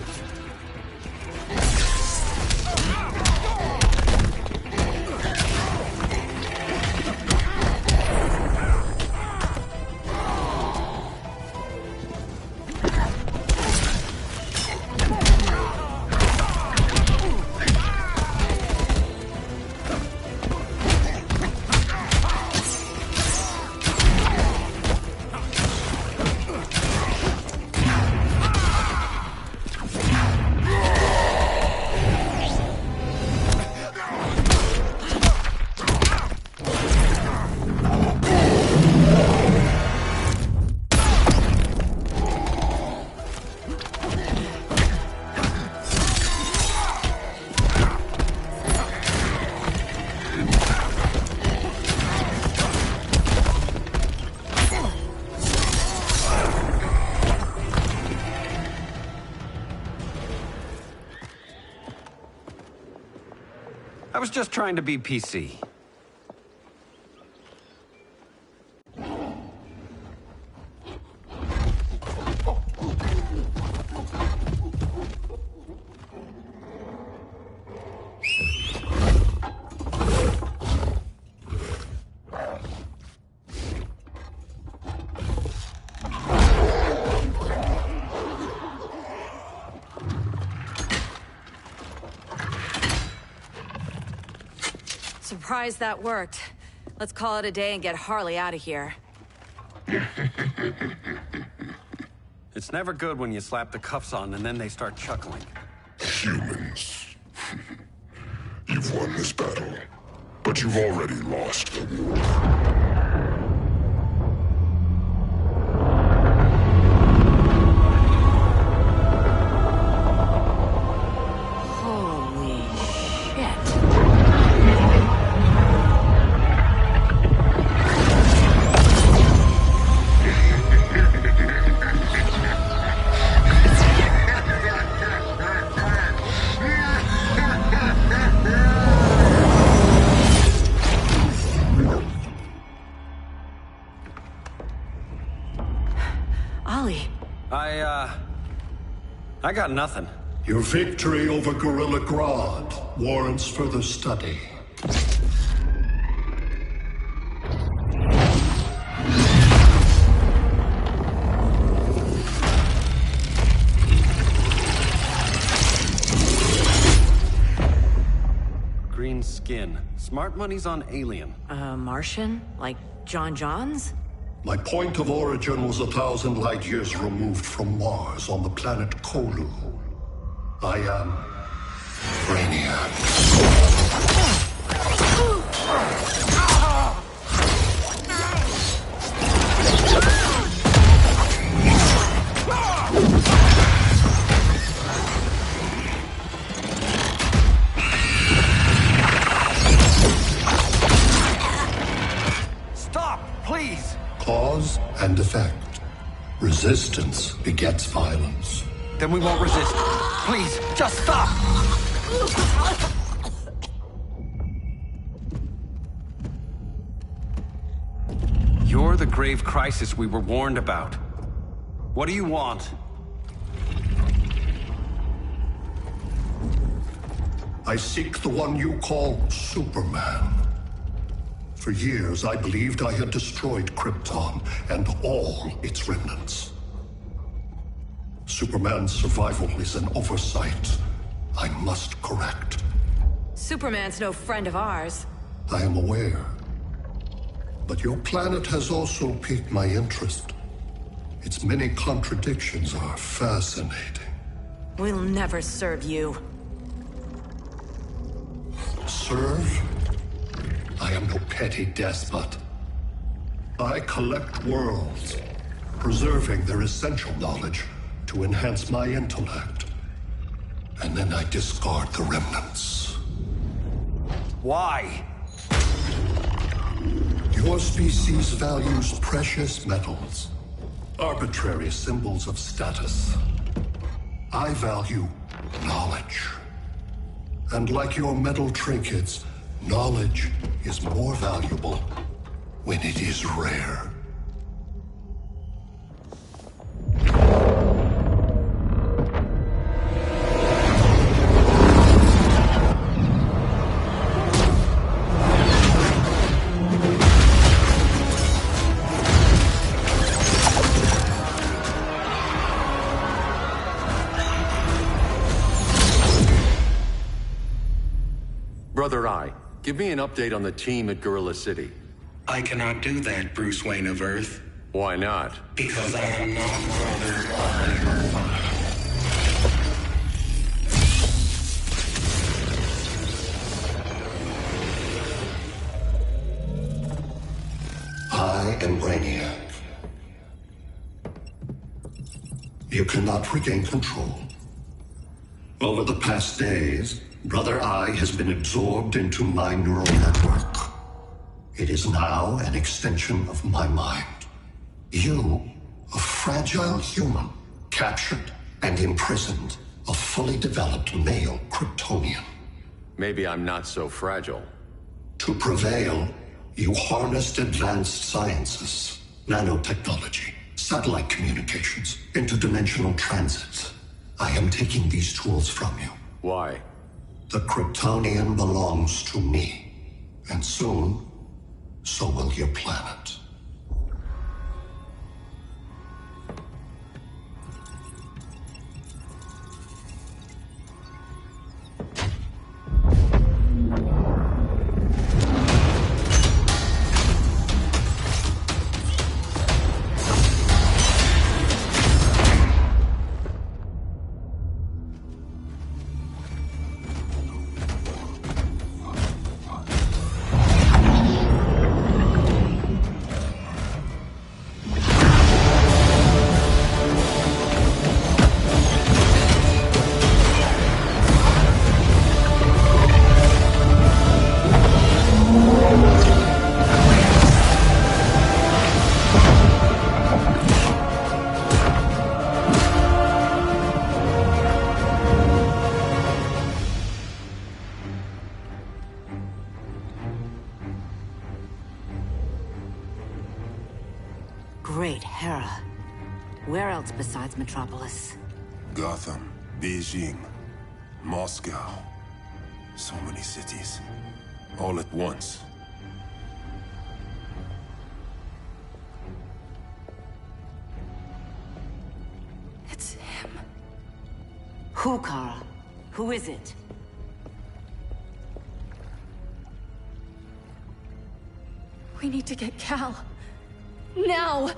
I was just trying to be PC. Surprised that worked. Let's call it a day and get Harley out of here. It's never good when you slap the cuffs on and then they start chuckling. Humans. You've won this battle, but you've already lost the war. Holy shit. I got nothing. Your victory over Gorilla Grodd warrants further study. Green skin. Smart money's on alien. Martian? Like John Johns? My point of origin was 1,000 light years removed from Mars on the planet Kolu. I am Brainiac. Stop, please! Cause and effect. Resistance begets violence. Then we won't resist. Please, just stop! You're the grave crisis we were warned about. What do you want? I seek the one you call Superman. For years, I believed I had destroyed Krypton and all its remnants. Superman's survival is an oversight I must correct. Superman's no friend of ours. I am aware. But your planet has also piqued my interest. Its many contradictions are fascinating. We'll never serve you. Serve? I am no petty despot. I collect worlds, preserving their essential knowledge to enhance my intellect. And then I discard the remnants. Why? Your species values precious metals, arbitrary symbols of status. I value knowledge. And like your metal trinkets, knowledge is more valuable when it is rare. Brother Eye, give me an update on the team at Gorilla City. I cannot do that, Bruce Wayne of Earth. Why not? Because I am not Brother Eye. I am Brainiac. You cannot regain control. Over the past days, Brother Eye has been absorbed into my neural network. It is now an extension of my mind. You, a fragile human, captured and imprisoned a fully developed male Kryptonian. Maybe I'm not so fragile. To prevail, you harnessed advanced sciences, nanotechnology, satellite communications, interdimensional transit. I am taking these tools from you. Why? The Kryptonian belongs to me. And soon, so will your planet. Great Hera. Where else besides Metropolis? Gotham. Beijing, Moscow. So many cities. All at once. It's him. Who, Kara? Who is it? We need to get Cal. Now!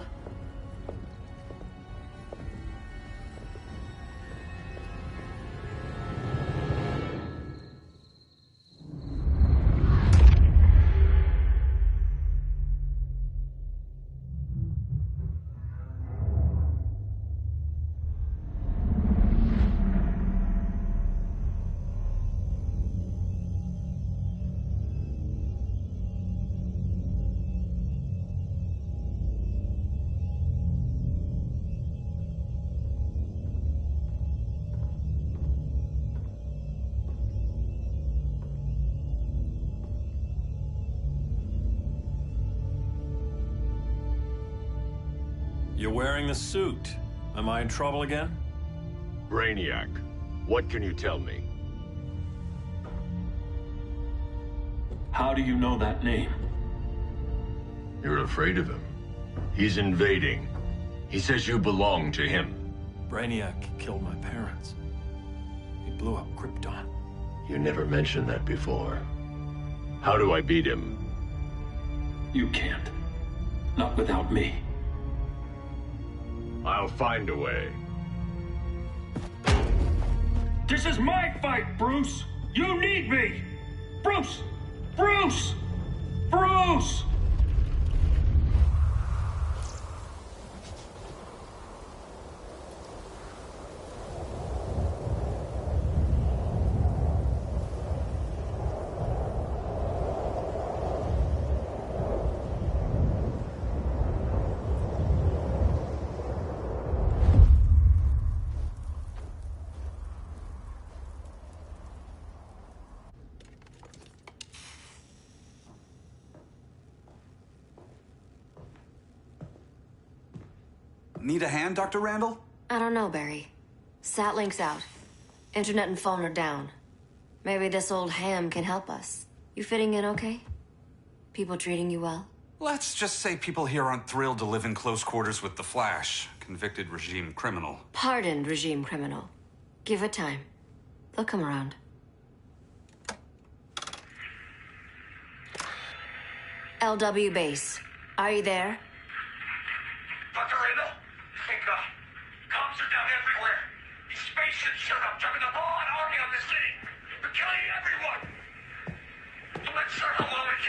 You're wearing the suit. Am I in trouble again? Brainiac, what can you tell me? How do you know that name? You're afraid of him. He's invading. He says you belong to him. Brainiac killed my parents. He blew up Krypton. You never mentioned that before. How do I beat him? You can't. Not without me. I'll find a way. This is my fight, Bruce! You need me! Bruce! Bruce! Bruce! Need a hand, Dr. Randall? I don't know, Barry. Satlink's out. Internet and phone are down. Maybe this old ham can help us. You fitting in okay? People treating you well? Let's just say people here aren't thrilled to live in close quarters with the Flash, convicted regime criminal. Pardoned regime criminal. Give it time. They'll come around. LW base. Are you there? Dr. Randall? Thank God. Cops are down everywhere. These spaceships showed up, dumping the ball and army on this city. They're killing everyone. I'm not sure how long it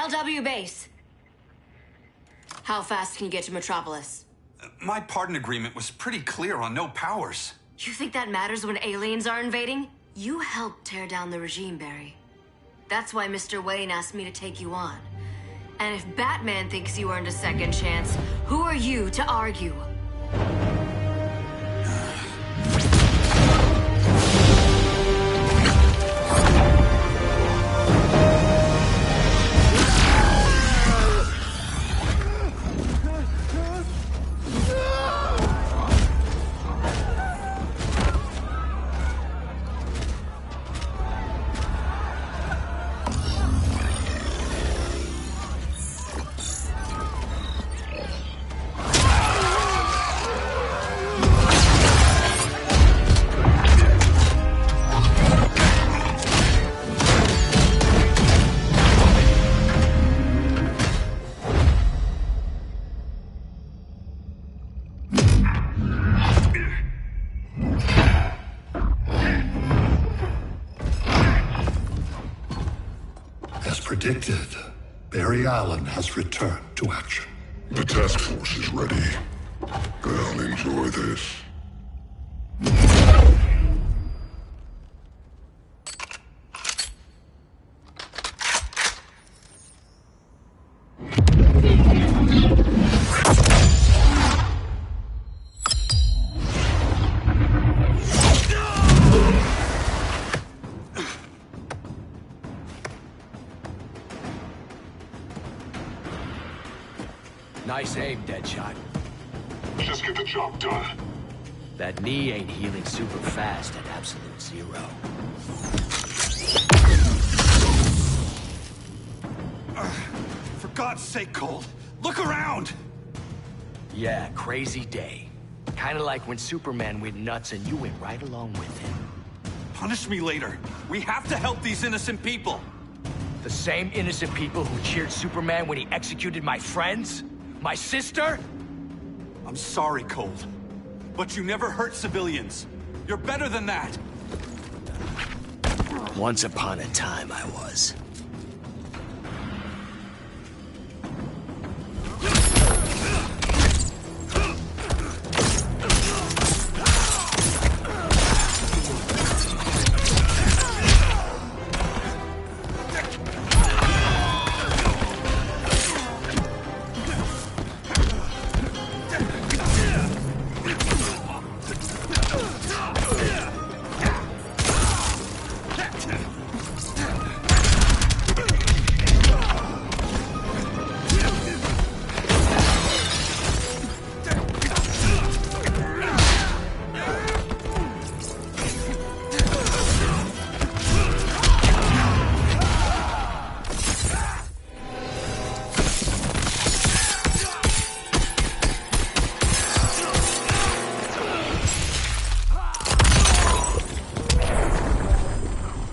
can... LW base. How fast can you get to Metropolis? My pardon agreement was pretty clear on no powers. You think that matters when aliens are invading? You helped tear down the regime, Barry. That's why Mr. Wayne asked me to take you on. And if Batman thinks you earned a second chance, who are you to argue? Predicted, Barry Allen has returned to action. The task force is ready. They'll enjoy this. Nice aim, Deadshot. Just get the job done. That knee ain't healing super fast at absolute zero. For God's sake, Cold, look around! Yeah, crazy day. Kinda like when Superman went nuts and you went right along with him. Punish me later. We have to help these innocent people. The same innocent people who cheered Superman when he executed my friends? My sister? I'm sorry, Cold. But you never hurt civilians. You're better than that. Once upon a time, I was.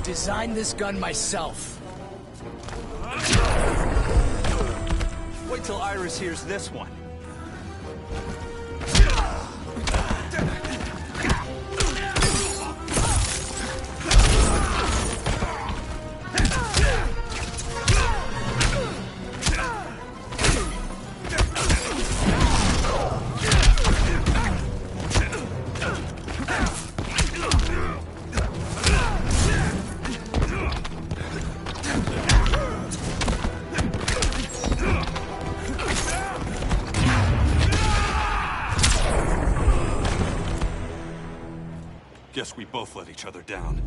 Designed this gun myself. Wait till Iris hears this one. Guess we both let each other down.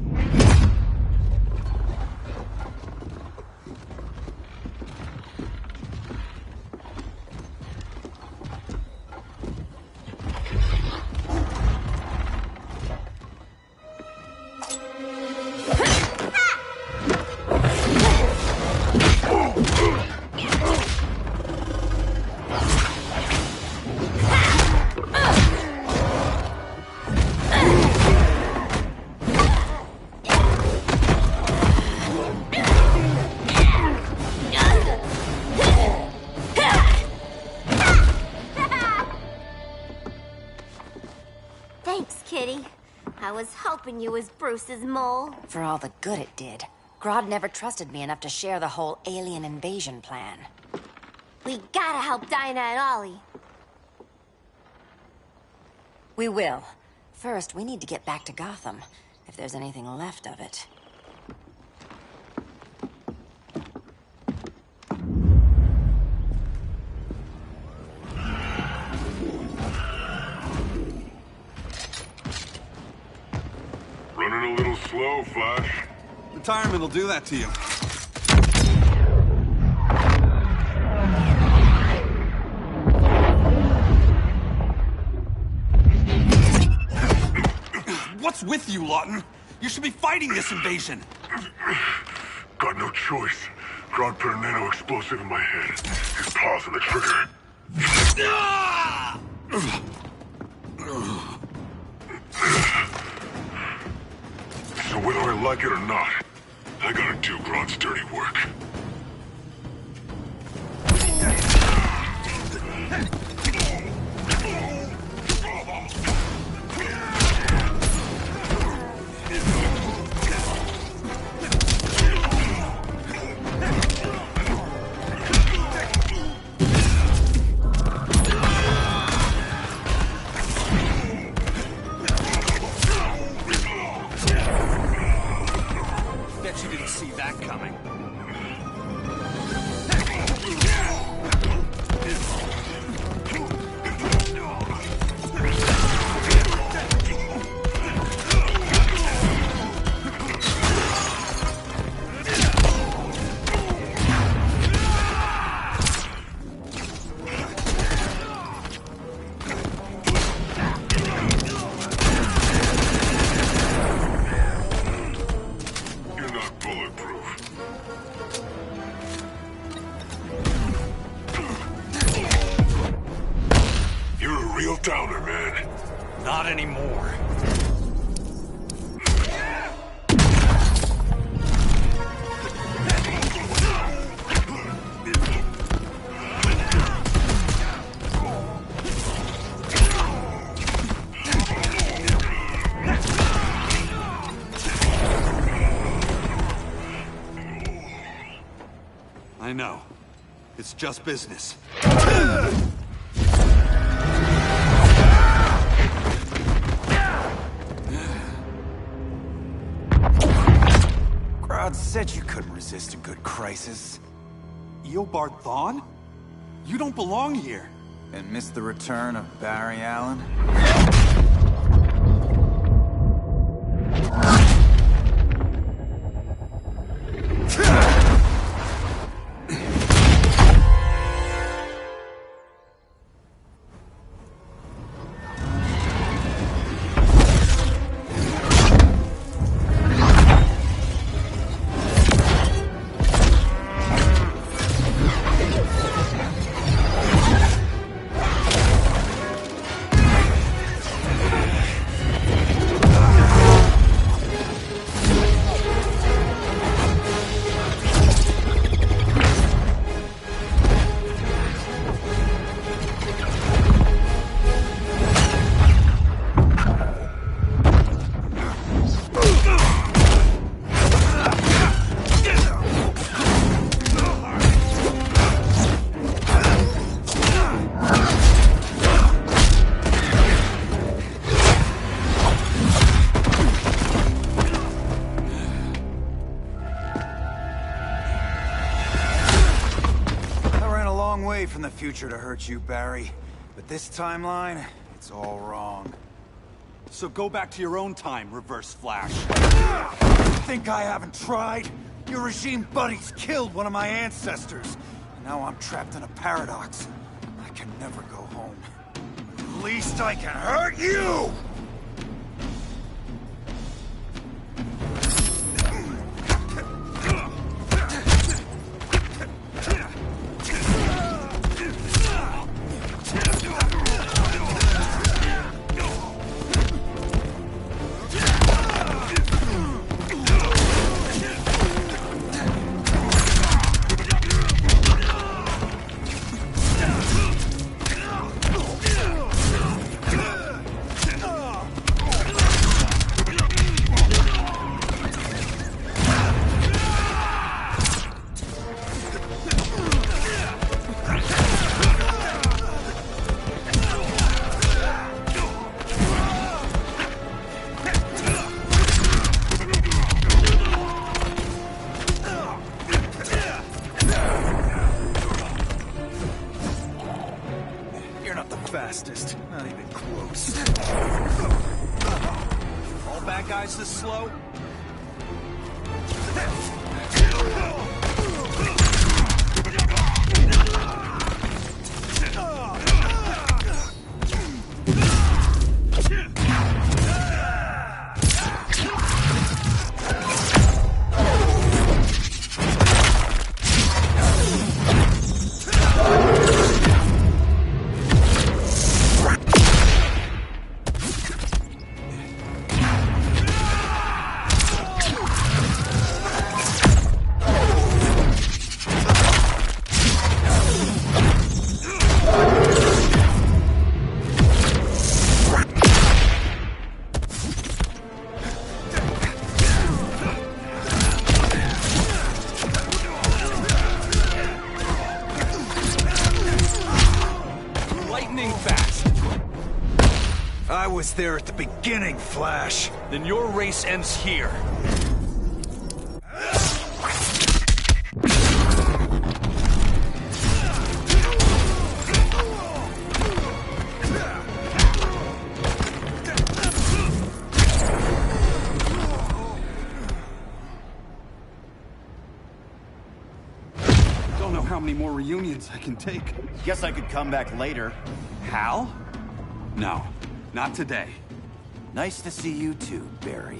Thanks, Kitty. I was hoping you was Bruce's mole. For all the good it did. Grodd never trusted me enough to share the whole alien invasion plan. We gotta help Dinah and Ollie. We will. First, we need to get back to Gotham, if there's anything left of it. Running a little slow, Flash. Retirement will do that to you. What's with you, Lawton? You should be fighting this invasion. Got no choice. Grodd put a nano explosive in my head. His paws on the trigger. So whether I like it or not, I gotta do Grodd's dirty work. Bet you didn't see that coming. Not anymore. I know. It's just business. Grodd said you couldn't resist a good crisis. Eobard Thawne? You don't belong here. And miss the return of Barry Allen? From the future to hurt you, Barry. But this timeline, it's all wrong. So go back to your own time, Reverse Flash. Think I haven't tried? Your regime buddies killed one of my ancestors. And now I'm trapped in a paradox. I can never go home. At least I can hurt you! Fastest. Not even close. All bad guys this slow? I was there at the beginning, Flash. Then your race ends here. Don't know how many more reunions I can take. Guess I could come back later. Hal? No. Not today. Nice to see you too, Barry.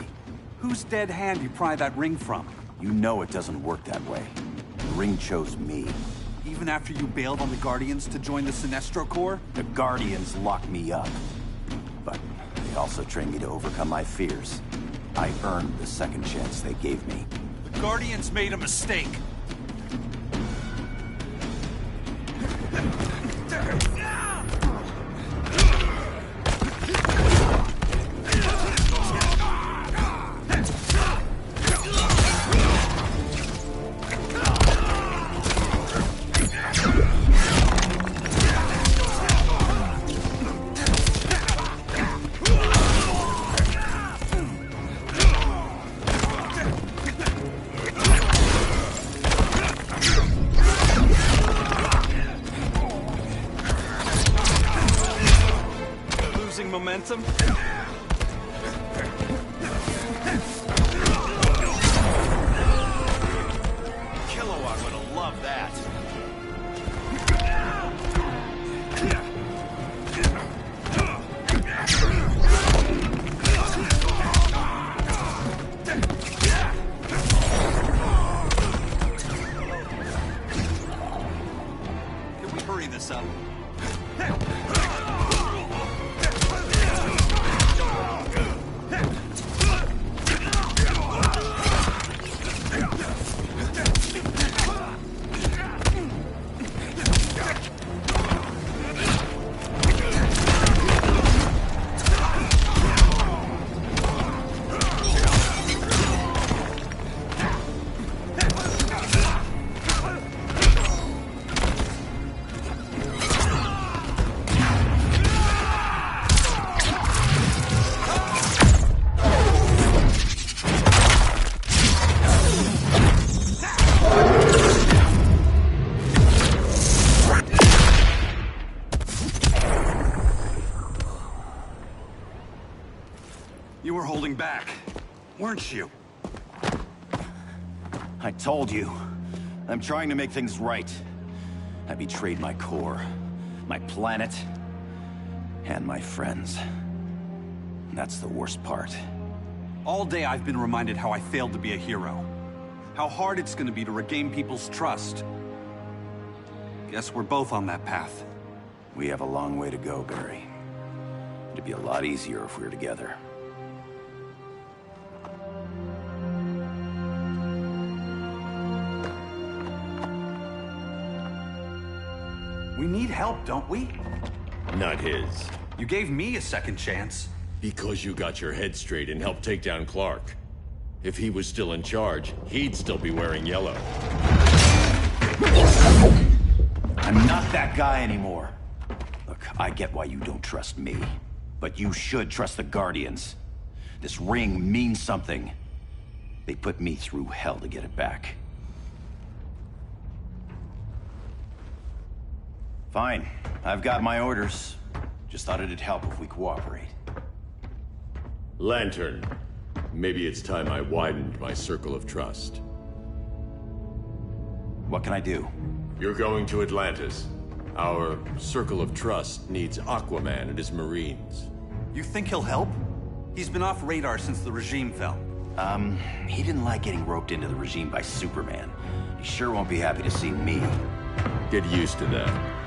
Whose dead hand you pry that ring from? You know it doesn't work that way. The ring chose me. Even after you bailed on the Guardians to join the Sinestro Corps? The Guardians locked me up. But It also trained me to overcome my fears. I earned the second chance they gave me. The Guardians made a mistake. Momentum? Kilowatt would have loved that. Can we hurry this up? You were holding back, weren't you? I told you. I'm trying to make things right. I betrayed my core, my planet, and my friends. And that's the worst part. All day I've been reminded how I failed to be a hero. How hard it's gonna be to regain people's trust. Guess we're both on that path. We have a long way to go, Barry. It'd be a lot easier if we were together. We need help, don't we? Not his. You gave me a second chance. Because you got your head straight and helped take down Clark. If he was still in charge, he'd still be wearing yellow. I'm not that guy anymore. Look, I get why you don't trust me. But you should trust the Guardians. This ring means something. They put me through hell to get it back. Fine. I've got my orders. Just thought it'd help if we cooperate. Lantern. Maybe it's time I widened my circle of trust. What can I do? You're going to Atlantis. Our circle of trust needs Aquaman and his Marines. You think he'll help? He's been off radar since the regime fell. He didn't like getting roped into the regime by Superman. He sure won't be happy to see me. Get used to that.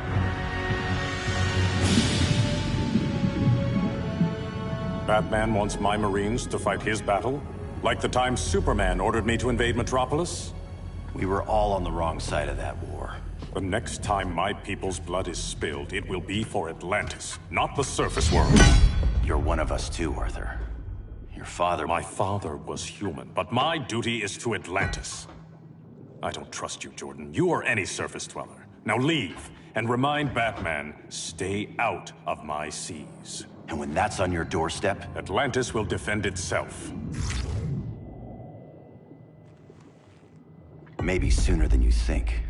Batman wants my Marines to fight his battle? Like the time Superman ordered me to invade Metropolis? We were all on the wrong side of that war. The next time my people's blood is spilled, it will be for Atlantis, not the surface world. You're one of us too, Arthur. Your father... My father was human, but my duty is to Atlantis. I don't trust you, Jordan. You or any surface dweller. Now leave, and remind Batman, stay out of my seas. And when that's on your doorstep? Atlantis will defend itself. Maybe sooner than you think.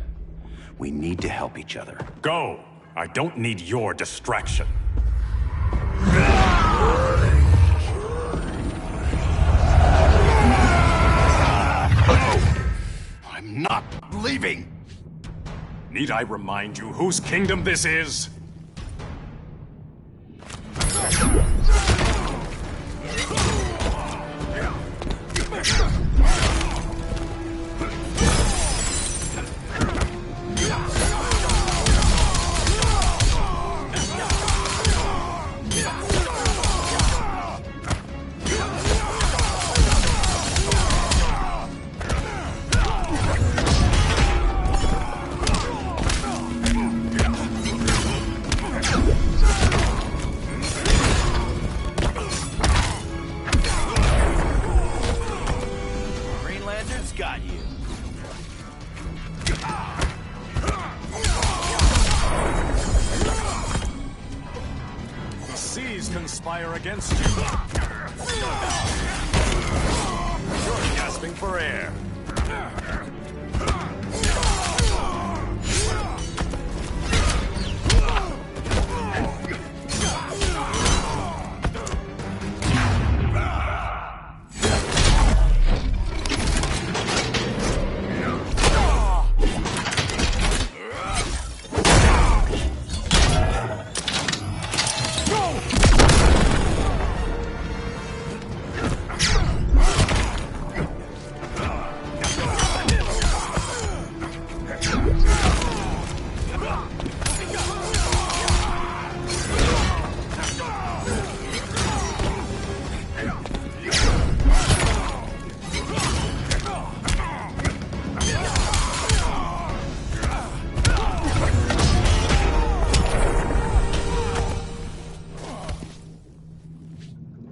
We need to help each other. Go! I don't need your distraction. I'm not leaving! Need I remind you whose kingdom this is? got you? The seas conspire against you. You're gasping for air.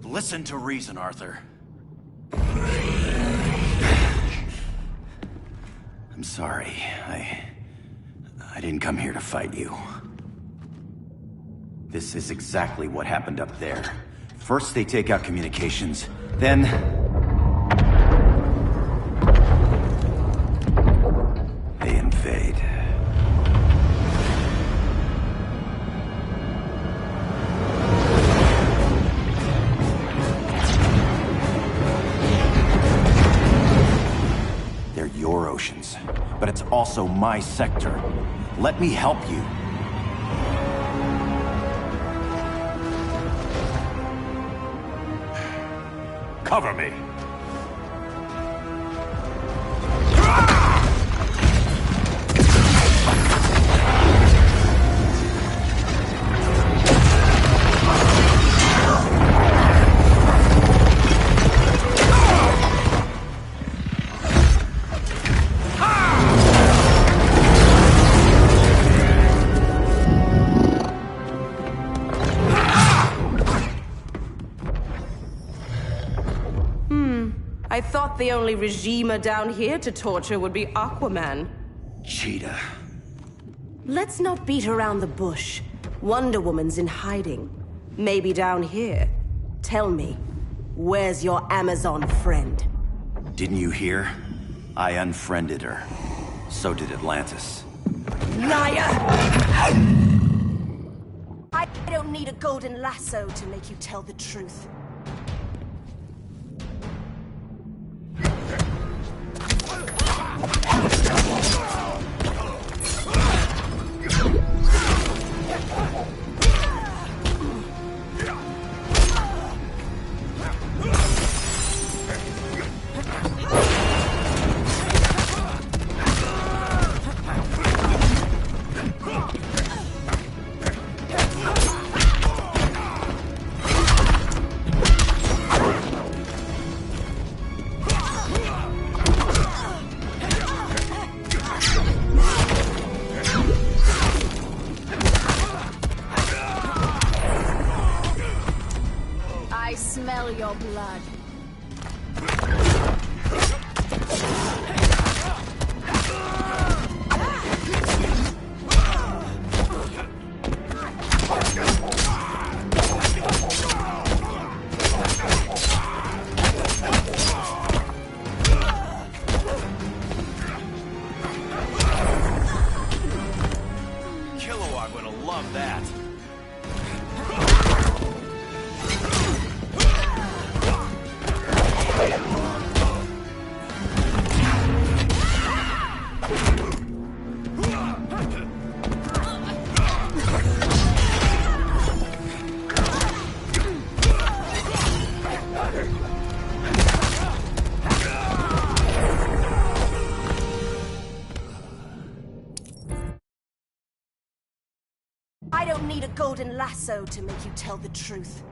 Listen to reason, Arthur. I'm sorry. I didn't come here to fight you. This is exactly what happened up there. First they take out communications, then... they invade. They're your oceans, but it's also my sector. Let me help you. Cover me. I thought the only regimer down here to torture would be Aquaman. Cheetah. Let's not beat around the bush. Wonder Woman's in hiding. Maybe down here. Tell me, where's your Amazon friend? Didn't you hear? I unfriended her. So did Atlantis. Liar! I don't need a golden lasso to make you tell the truth. I smell your blood. Kilowog would have loved that. I don't need a golden lasso to make you tell the truth.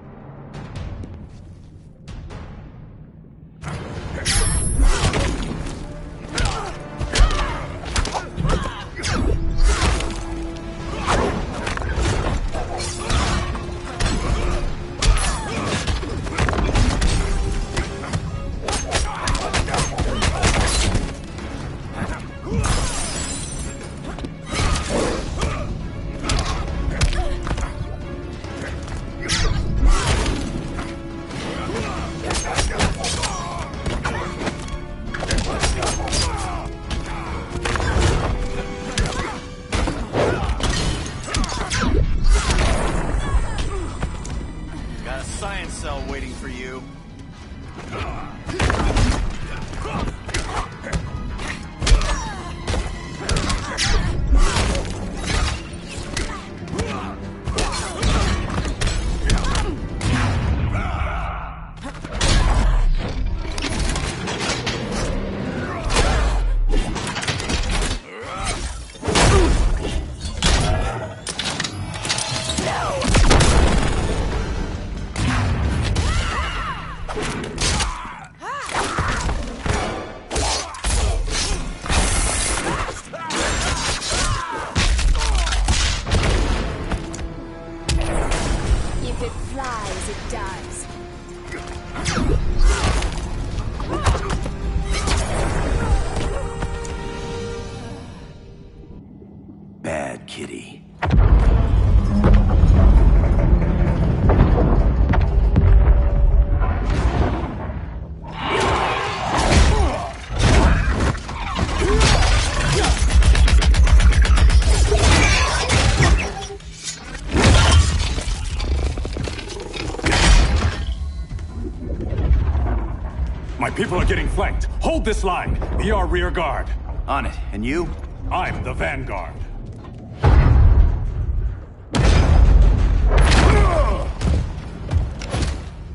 My people are getting flanked. Hold this line. Be our rear guard. On it. And you? I'm the vanguard.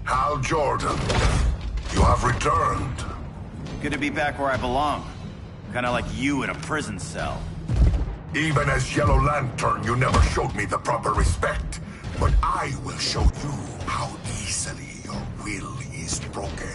Hal Jordan, you have returned. Good to be back where I belong. Kinda like you in a prison cell. Even as Yellow Lantern, you never showed me the proper respect. But I will show you how easily your will is broken.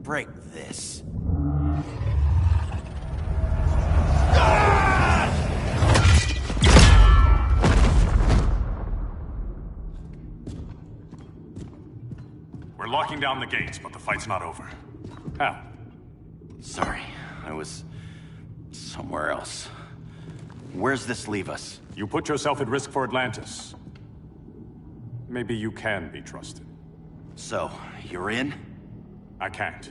Break this. We're locking down the gates, but the fight's not over. Hal. Sorry, I was somewhere else. Where's this leave us? You put yourself at risk for Atlantis. Maybe you can be trusted. So, you're in? I can't.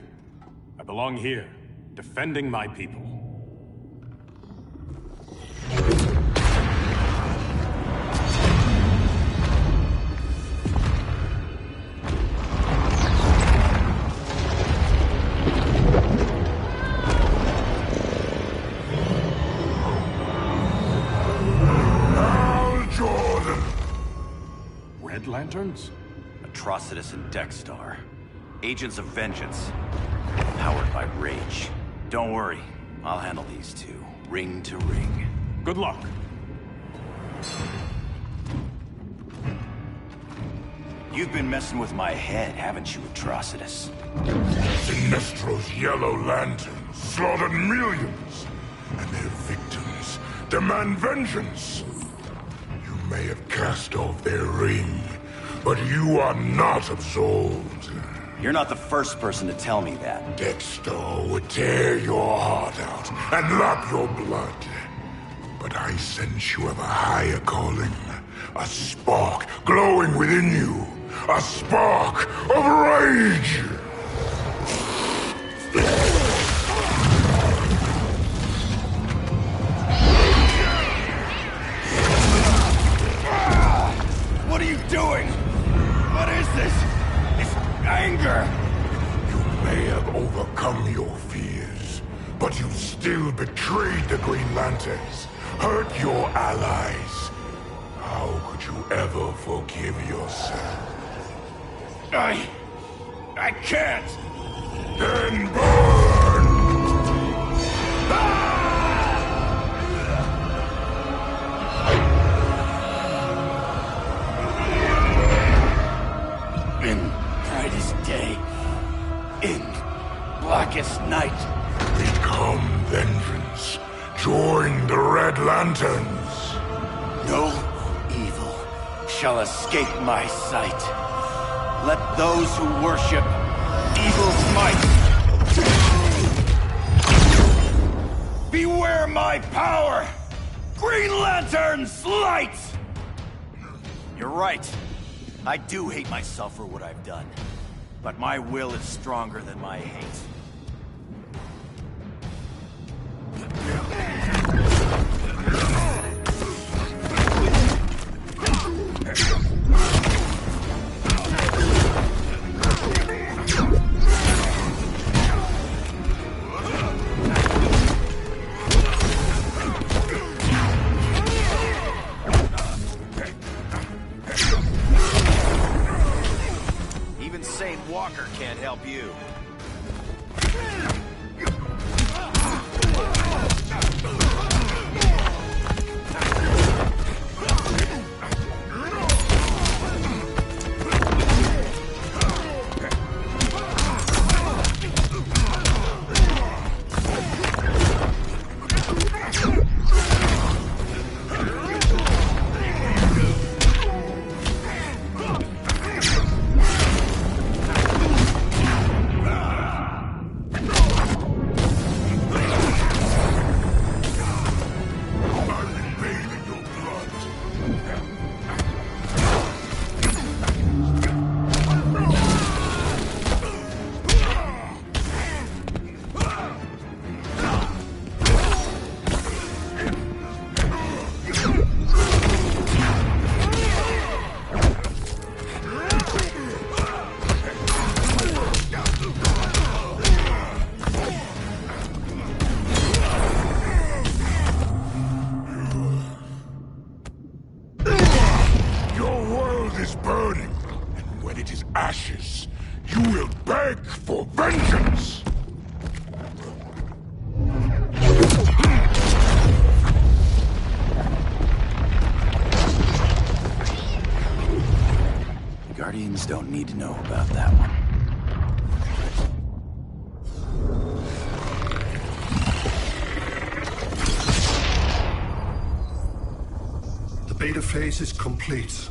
I belong here, defending my people. Hal Jordan! Red Lanterns? Atrocitus and Dexstar. Agents of Vengeance. Powered by rage. Don't worry, I'll handle these two, ring to ring. Good luck. You've been messing with my head, haven't you, Atrocitus? Sinestro's Yellow Lanterns slaughtered millions, and their victims demand vengeance. You may have cast off their ring, but you are not absolved. You're not the first person to tell me that. Dexter would tear your heart out and lap your blood. But I sense you have a higher calling. A spark glowing within you. A spark of rage! What are you doing? What is this? It's anger! You may have overcome your fears, but you still betrayed the Green Lanterns, hurt your allies. How could you ever forgive yourself? I can't! Then burn! In brightest day, in blackest night. Become vengeance. Join the Red Lanterns. No evil shall escape my sight. Let those who worship evil's might beware my power! Green Lantern's light! You're right. I do hate myself for what I've done. But my will is stronger than my hate. Even Sane Walker can't help you. Guardians don't need to know about that one. The beta phase is complete.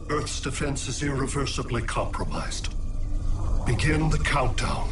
Earth's defense is irreversibly compromised. Begin the countdown.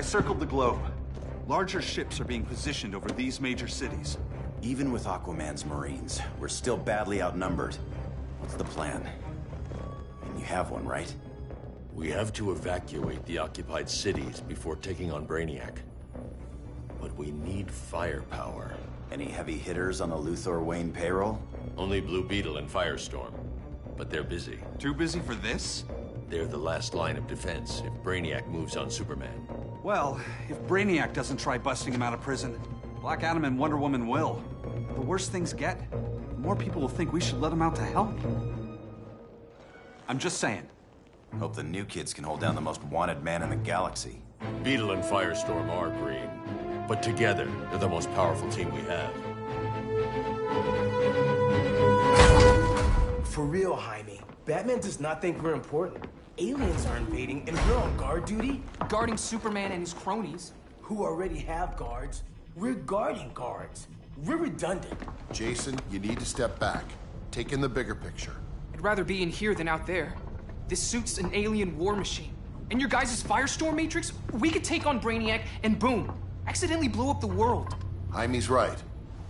Circled the globe. Larger ships are being positioned over these major cities. Even with Aquaman's Marines, we're still badly outnumbered. What's the plan? And you have one, right? We have to evacuate the occupied cities before taking on Brainiac. But we need firepower. Any heavy hitters on the Luthor Wayne payroll? Only Blue Beetle and Firestorm. But they're busy. Too busy for this? They're the last line of defense if Brainiac moves on Superman. Well, if Brainiac doesn't try busting him out of prison, Black Adam and Wonder Woman will. The worse things get, the more people will think we should let him out to help. I'm just saying. Hope the new kids can hold down the most wanted man in the galaxy. Beetle and Firestorm are green, but together, they're the most powerful team we have. For real, Jaime. Batman does not think we're important. Aliens are invading, and we're on guard duty? Guarding Superman and his cronies. Who already have guards. We're guarding guards. We're redundant. Jason, you need to step back. Take in the bigger picture. I'd rather be in here than out there. This suit's an alien war machine. And your guys' Firestorm Matrix, we could take on Brainiac and boom, accidentally blow up the world. Jaime's right.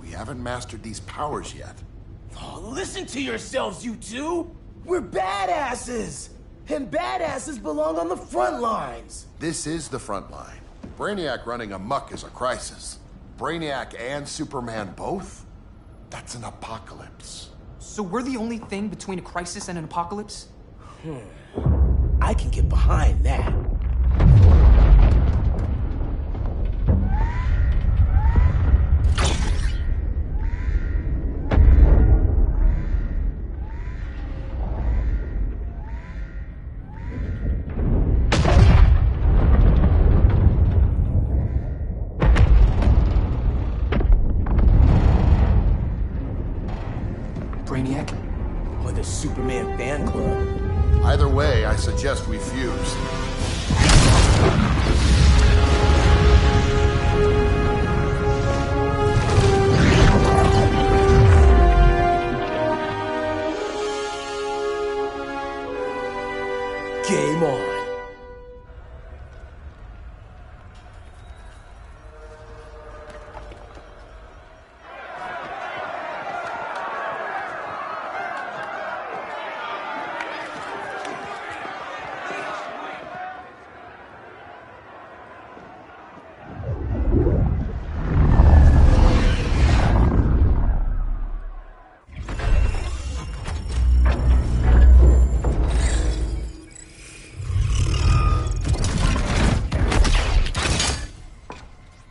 We haven't mastered these powers yet. Oh, listen to yourselves, you two! We're badasses! And badasses belong on the front lines! This is the front line. Brainiac running amok is a crisis. Brainiac and Superman both? That's an apocalypse. So we're the only thing between a crisis and an apocalypse? I can get behind that. Brainiac? Or the Superman fan club? Either way, I suggest we fuse. Game on.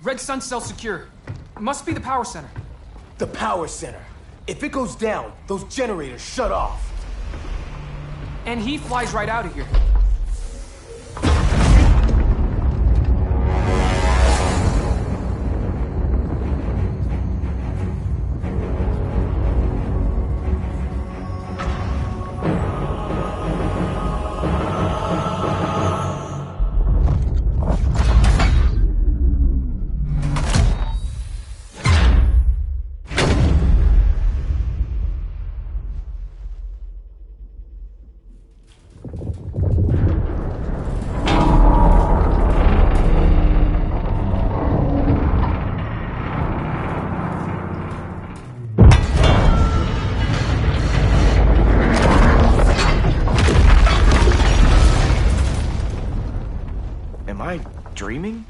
Red Sun cell secure. It must be the power center. The power center. If it goes down, those generators shut off. And he flies right out of here. Am I dreaming?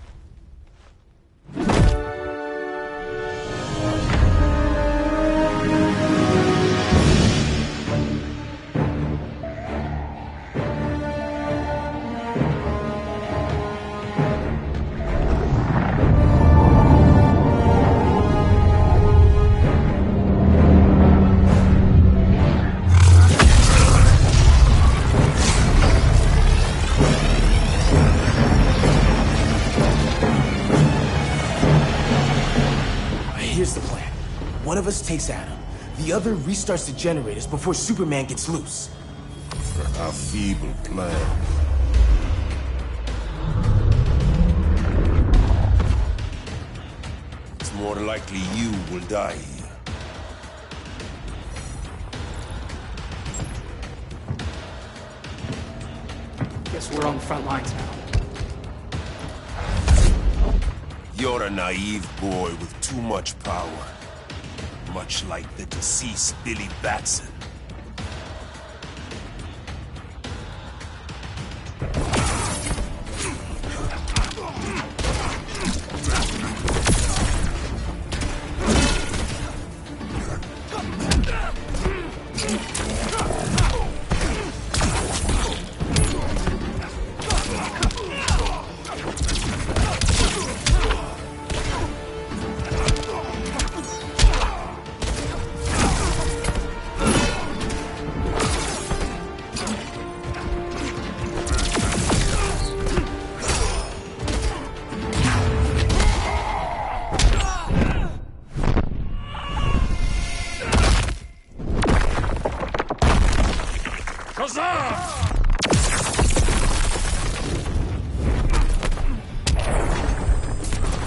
Here's the plan. One of us takes Adam. The other restarts the generators before Superman gets loose. A feeble plan. It's more likely you will die here. Guess we're on the front lines now. You're a naive boy with too much power. Much like the deceased Billy Batson.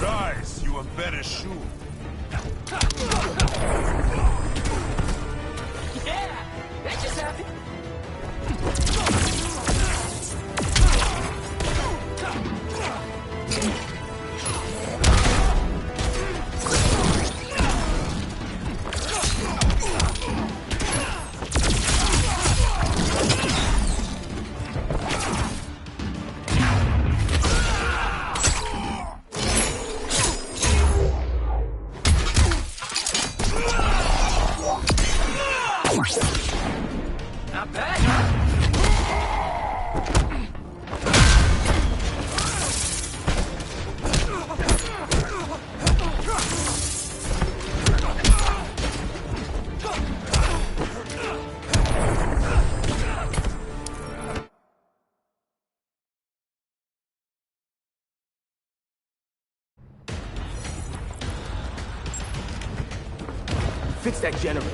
Rise, you embedded shoe. Yeah, that just happened. Not bad, huh? Fix that generator.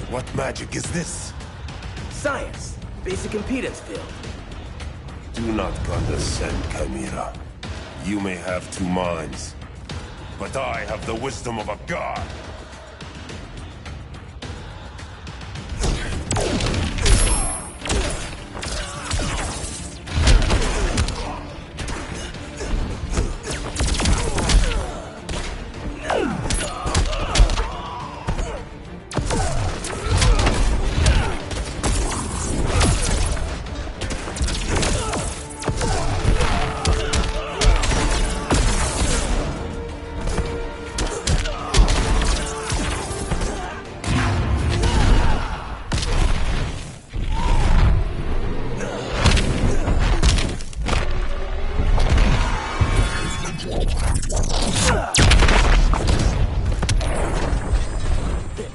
What magic is this? Science. Basic impedance field. Do not condescend, Chimera. You may have two minds, but I have the wisdom of a god.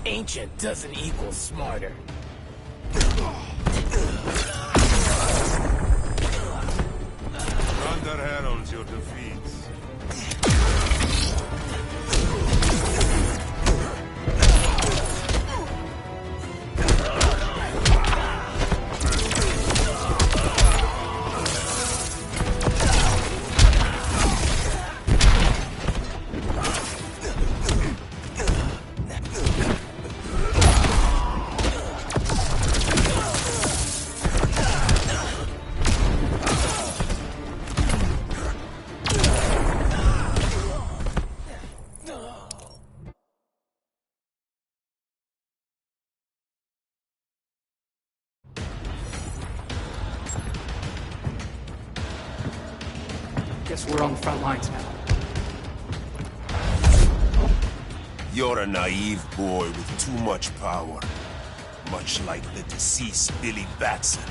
Ancient doesn't equal smarter. Thunder heralds your defeats. Guess we're on the front lines now. You're a naive boy with too much power. Much like the deceased Billy Batson.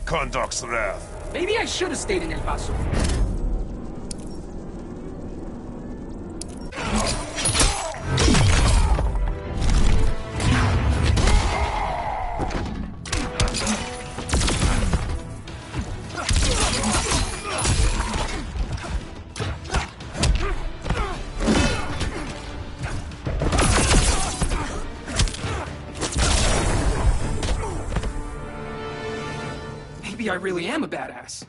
Kahndaq's wrath. Maybe I should have stayed in El Paso. Maybe I really am a badass.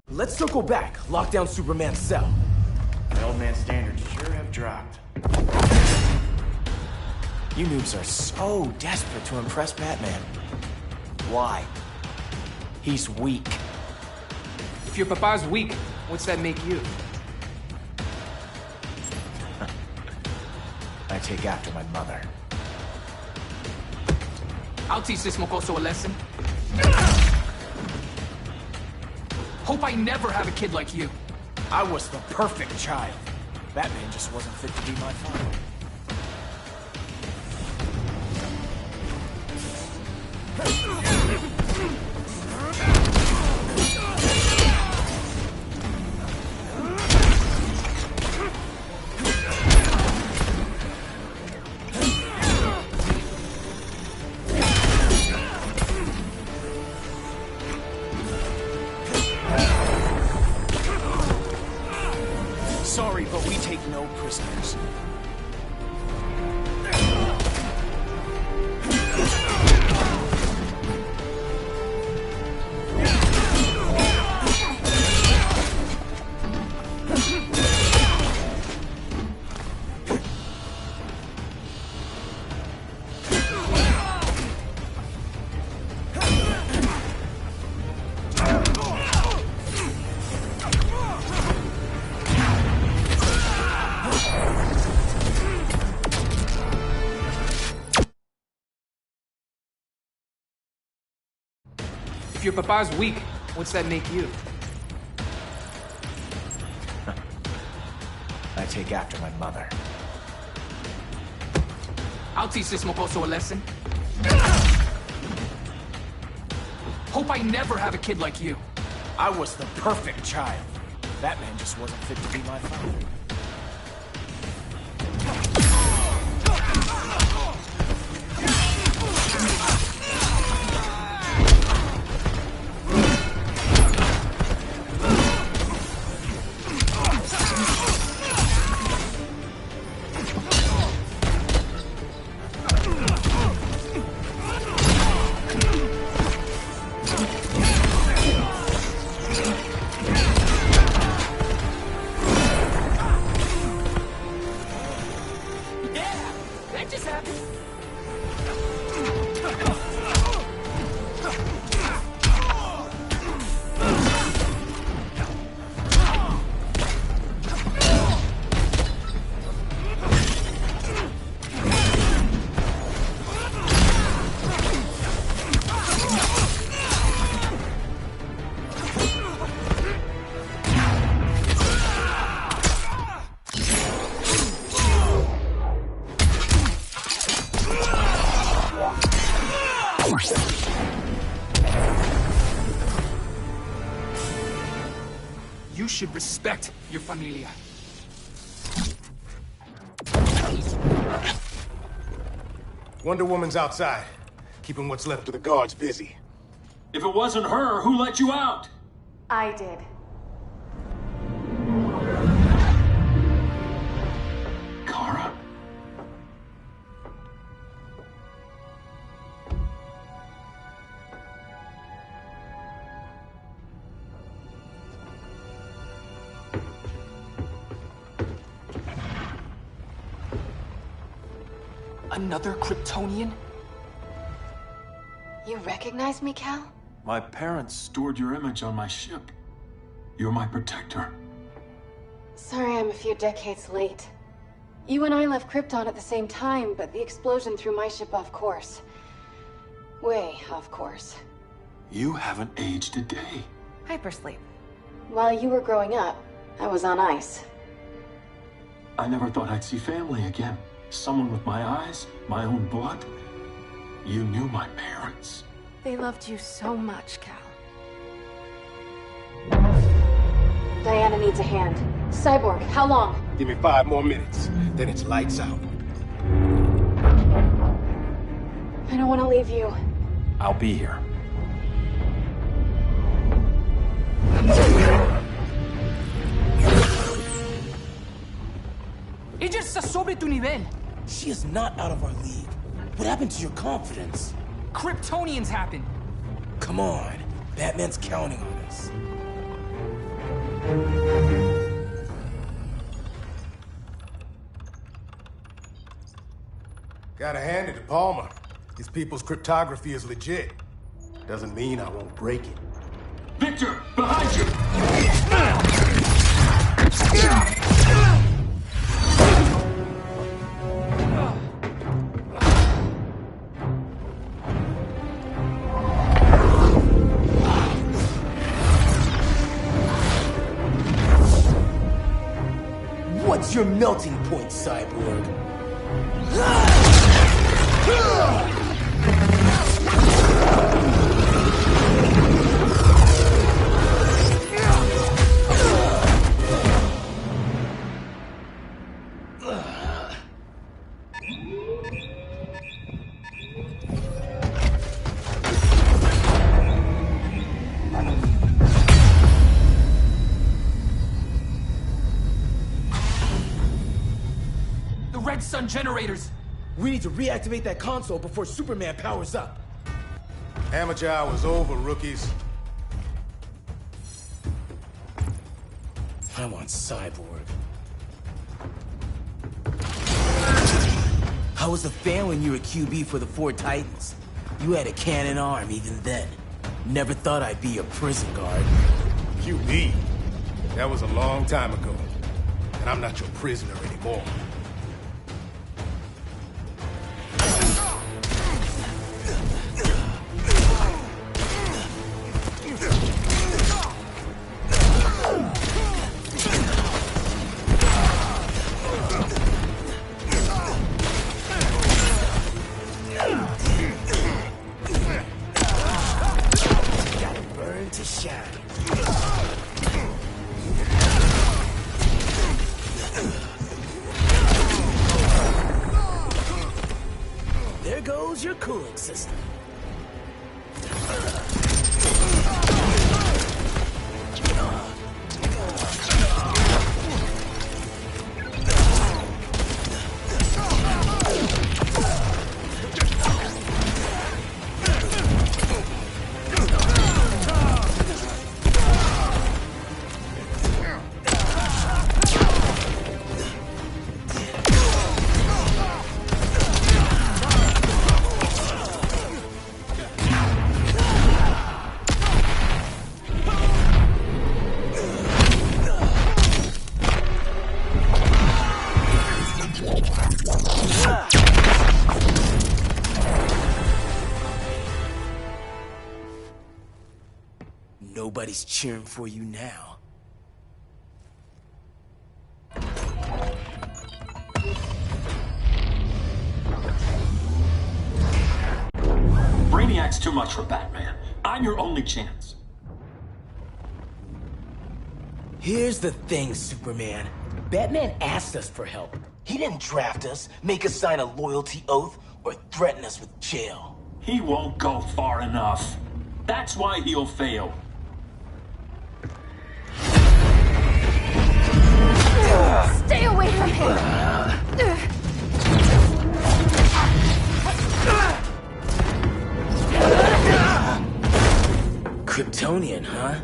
Let's circle back. Lock down Superman's cell. The old man's standards sure have dropped. You noobs are so desperate to impress Batman. Why? He's weak. If your papa's weak, what's that make you? I take after my mother. I'll teach this mocoso a lesson. Hope I never have a kid like you. I was the perfect child. Batman just wasn't fit to be my father. Sorry, but we take no prisoners. If your papa's weak, what's that make you? I take after my mother. I'll teach this mocoso a lesson. Hope I never have a kid like you. I was the perfect child. Batman just wasn't fit to be my father. That just happened. You should respect your familia. Wonder Woman's outside, keeping what's left of the guards busy. If it wasn't her, who let you out? I did. Kara? Another Kryptonian? You recognize me, Cal? My parents stored your image on my ship. You're my protector. Sorry I'm a few decades late. You and I left Krypton at the same time, but the explosion threw my ship off course. Way off course. You haven't aged a day. Hypersleep. While you were growing up, I was on ice. I never thought I'd see family again. Someone with my eyes, my own blood. You knew my parents. They loved you so much, Cal. Diana needs a hand. Cyborg, how long? Give me 5 more minutes, then it's lights out. I don't want to leave you. I'll be here. Ella está sobre tu nivel. She is not out of our league. What happened to your confidence? Kryptonians happen. Come on. Batman's counting on us. Gotta hand it to Palmer. These people's cryptography is legit. Doesn't mean I won't break it. Victor, behind you! What's your melting point, Cyborg? Red Sun generators! We need to reactivate that console before Superman powers up. Amateur hour's over, rookies. I want Cyborg. How was the fan when you were QB for the 4 Titans? You had a cannon arm even then. Never thought I'd be a prison guard. QB? That was a long time ago. And I'm not your prisoner anymore. There goes your cooling system. Nobody's cheering for you now. Brainiac's too much for Batman. I'm your only chance. Here's the thing, Superman. Batman asked us for help. He didn't draft us, make us sign a loyalty oath, or threaten us with jail. He won't go far enough. That's why he'll fail. Stay away from him! Kryptonian, huh?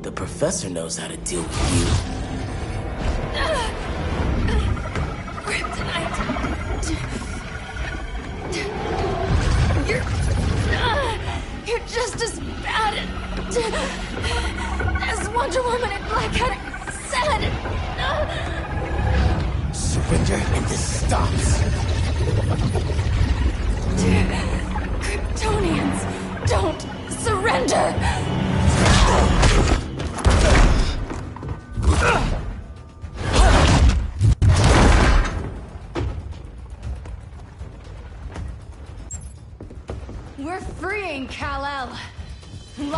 The professor knows how to deal with you. Kryptonite! You're just as bad as Wonder Woman and Black Cat said! Surrender and this stops. Kryptonians, don't surrender!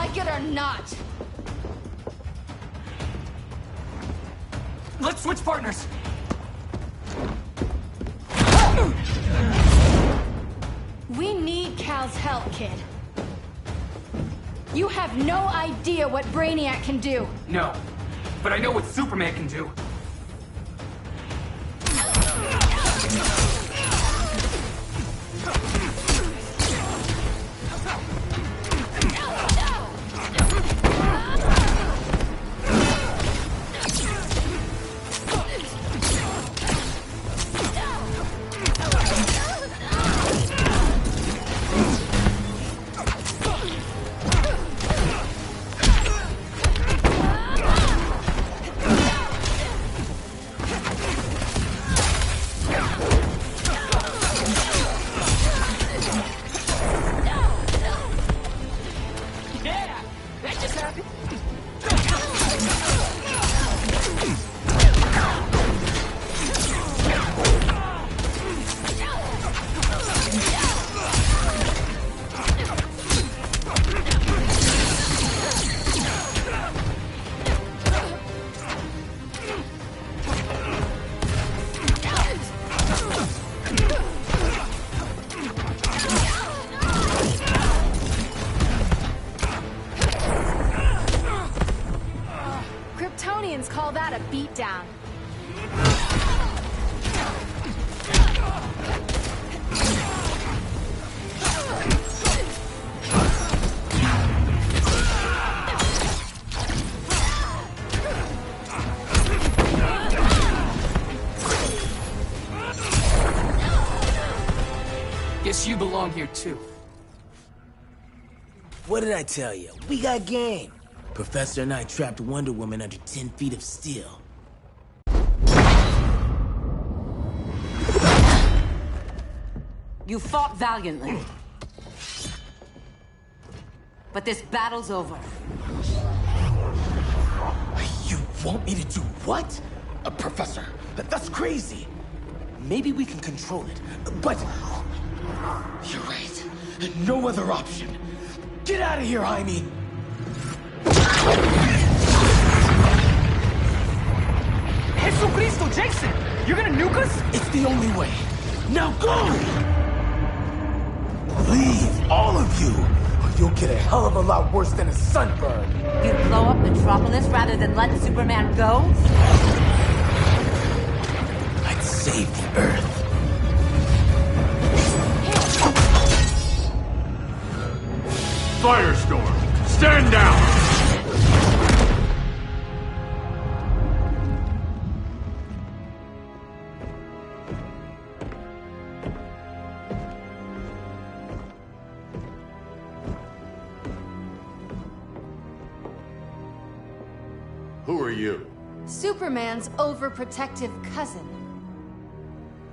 like it or not. Let's switch partners. We need Cal's help, kid. You have no idea what Brainiac can do. No, but I know what Superman can do. Kryptonians call that a beatdown. Guess you belong here too. What did I tell you? We got game. Professor and I trapped Wonder Woman under 10 feet of steel. You fought valiantly. But this battle's over. You want me to do what? Professor, that's crazy. Maybe we can control it, but... You're right. No other option. Get out of here, Jaime! Jesucristo, Jason! You're gonna nuke us? It's the only way. Now go! Leave, all of you, or you'll get a hell of a lot worse than a sunburn. You'd blow up Metropolis rather than let Superman go? I'd save the Earth. Firestorm, stand down! Who are you? Superman's overprotective cousin.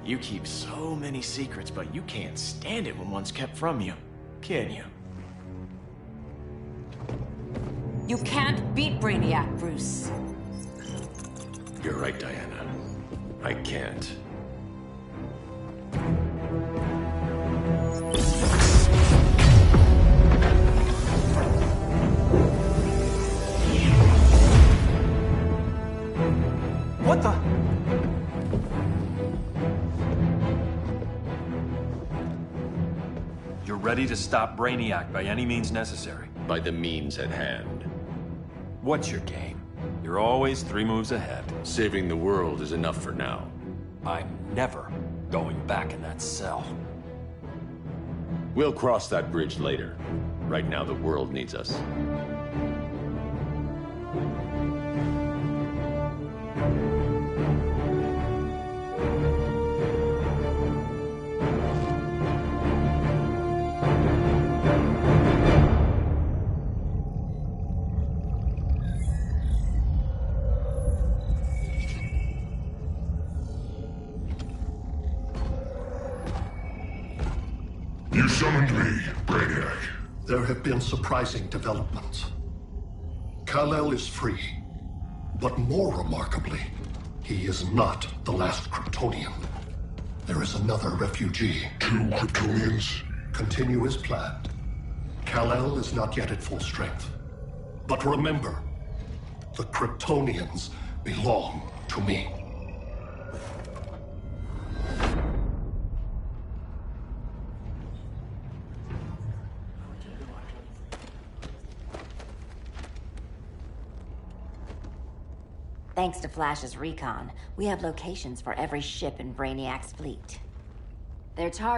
You keep so many secrets, but you can't stand it when one's kept from you, can you? You can't beat Brainiac, Bruce. You're right, Diana. I can't. What the? You're ready to stop Brainiac by any means necessary. By the means at hand. What's your game? You're always 3 moves ahead. Saving the world is enough for now. I'm never going back in that cell. We'll cross that bridge later. Right now, the world needs us. You summoned me, Brainiac. There have been surprising developments. Kal-El is free, but more remarkably, he is not the last Kryptonian. There is another refugee. 2 Kryptonians? Continue as planned. Kal-El is not yet at full strength. But remember, the Kryptonians belong to me. Thanks to Flash's recon, we have locations for every ship in Brainiac's fleet. Their target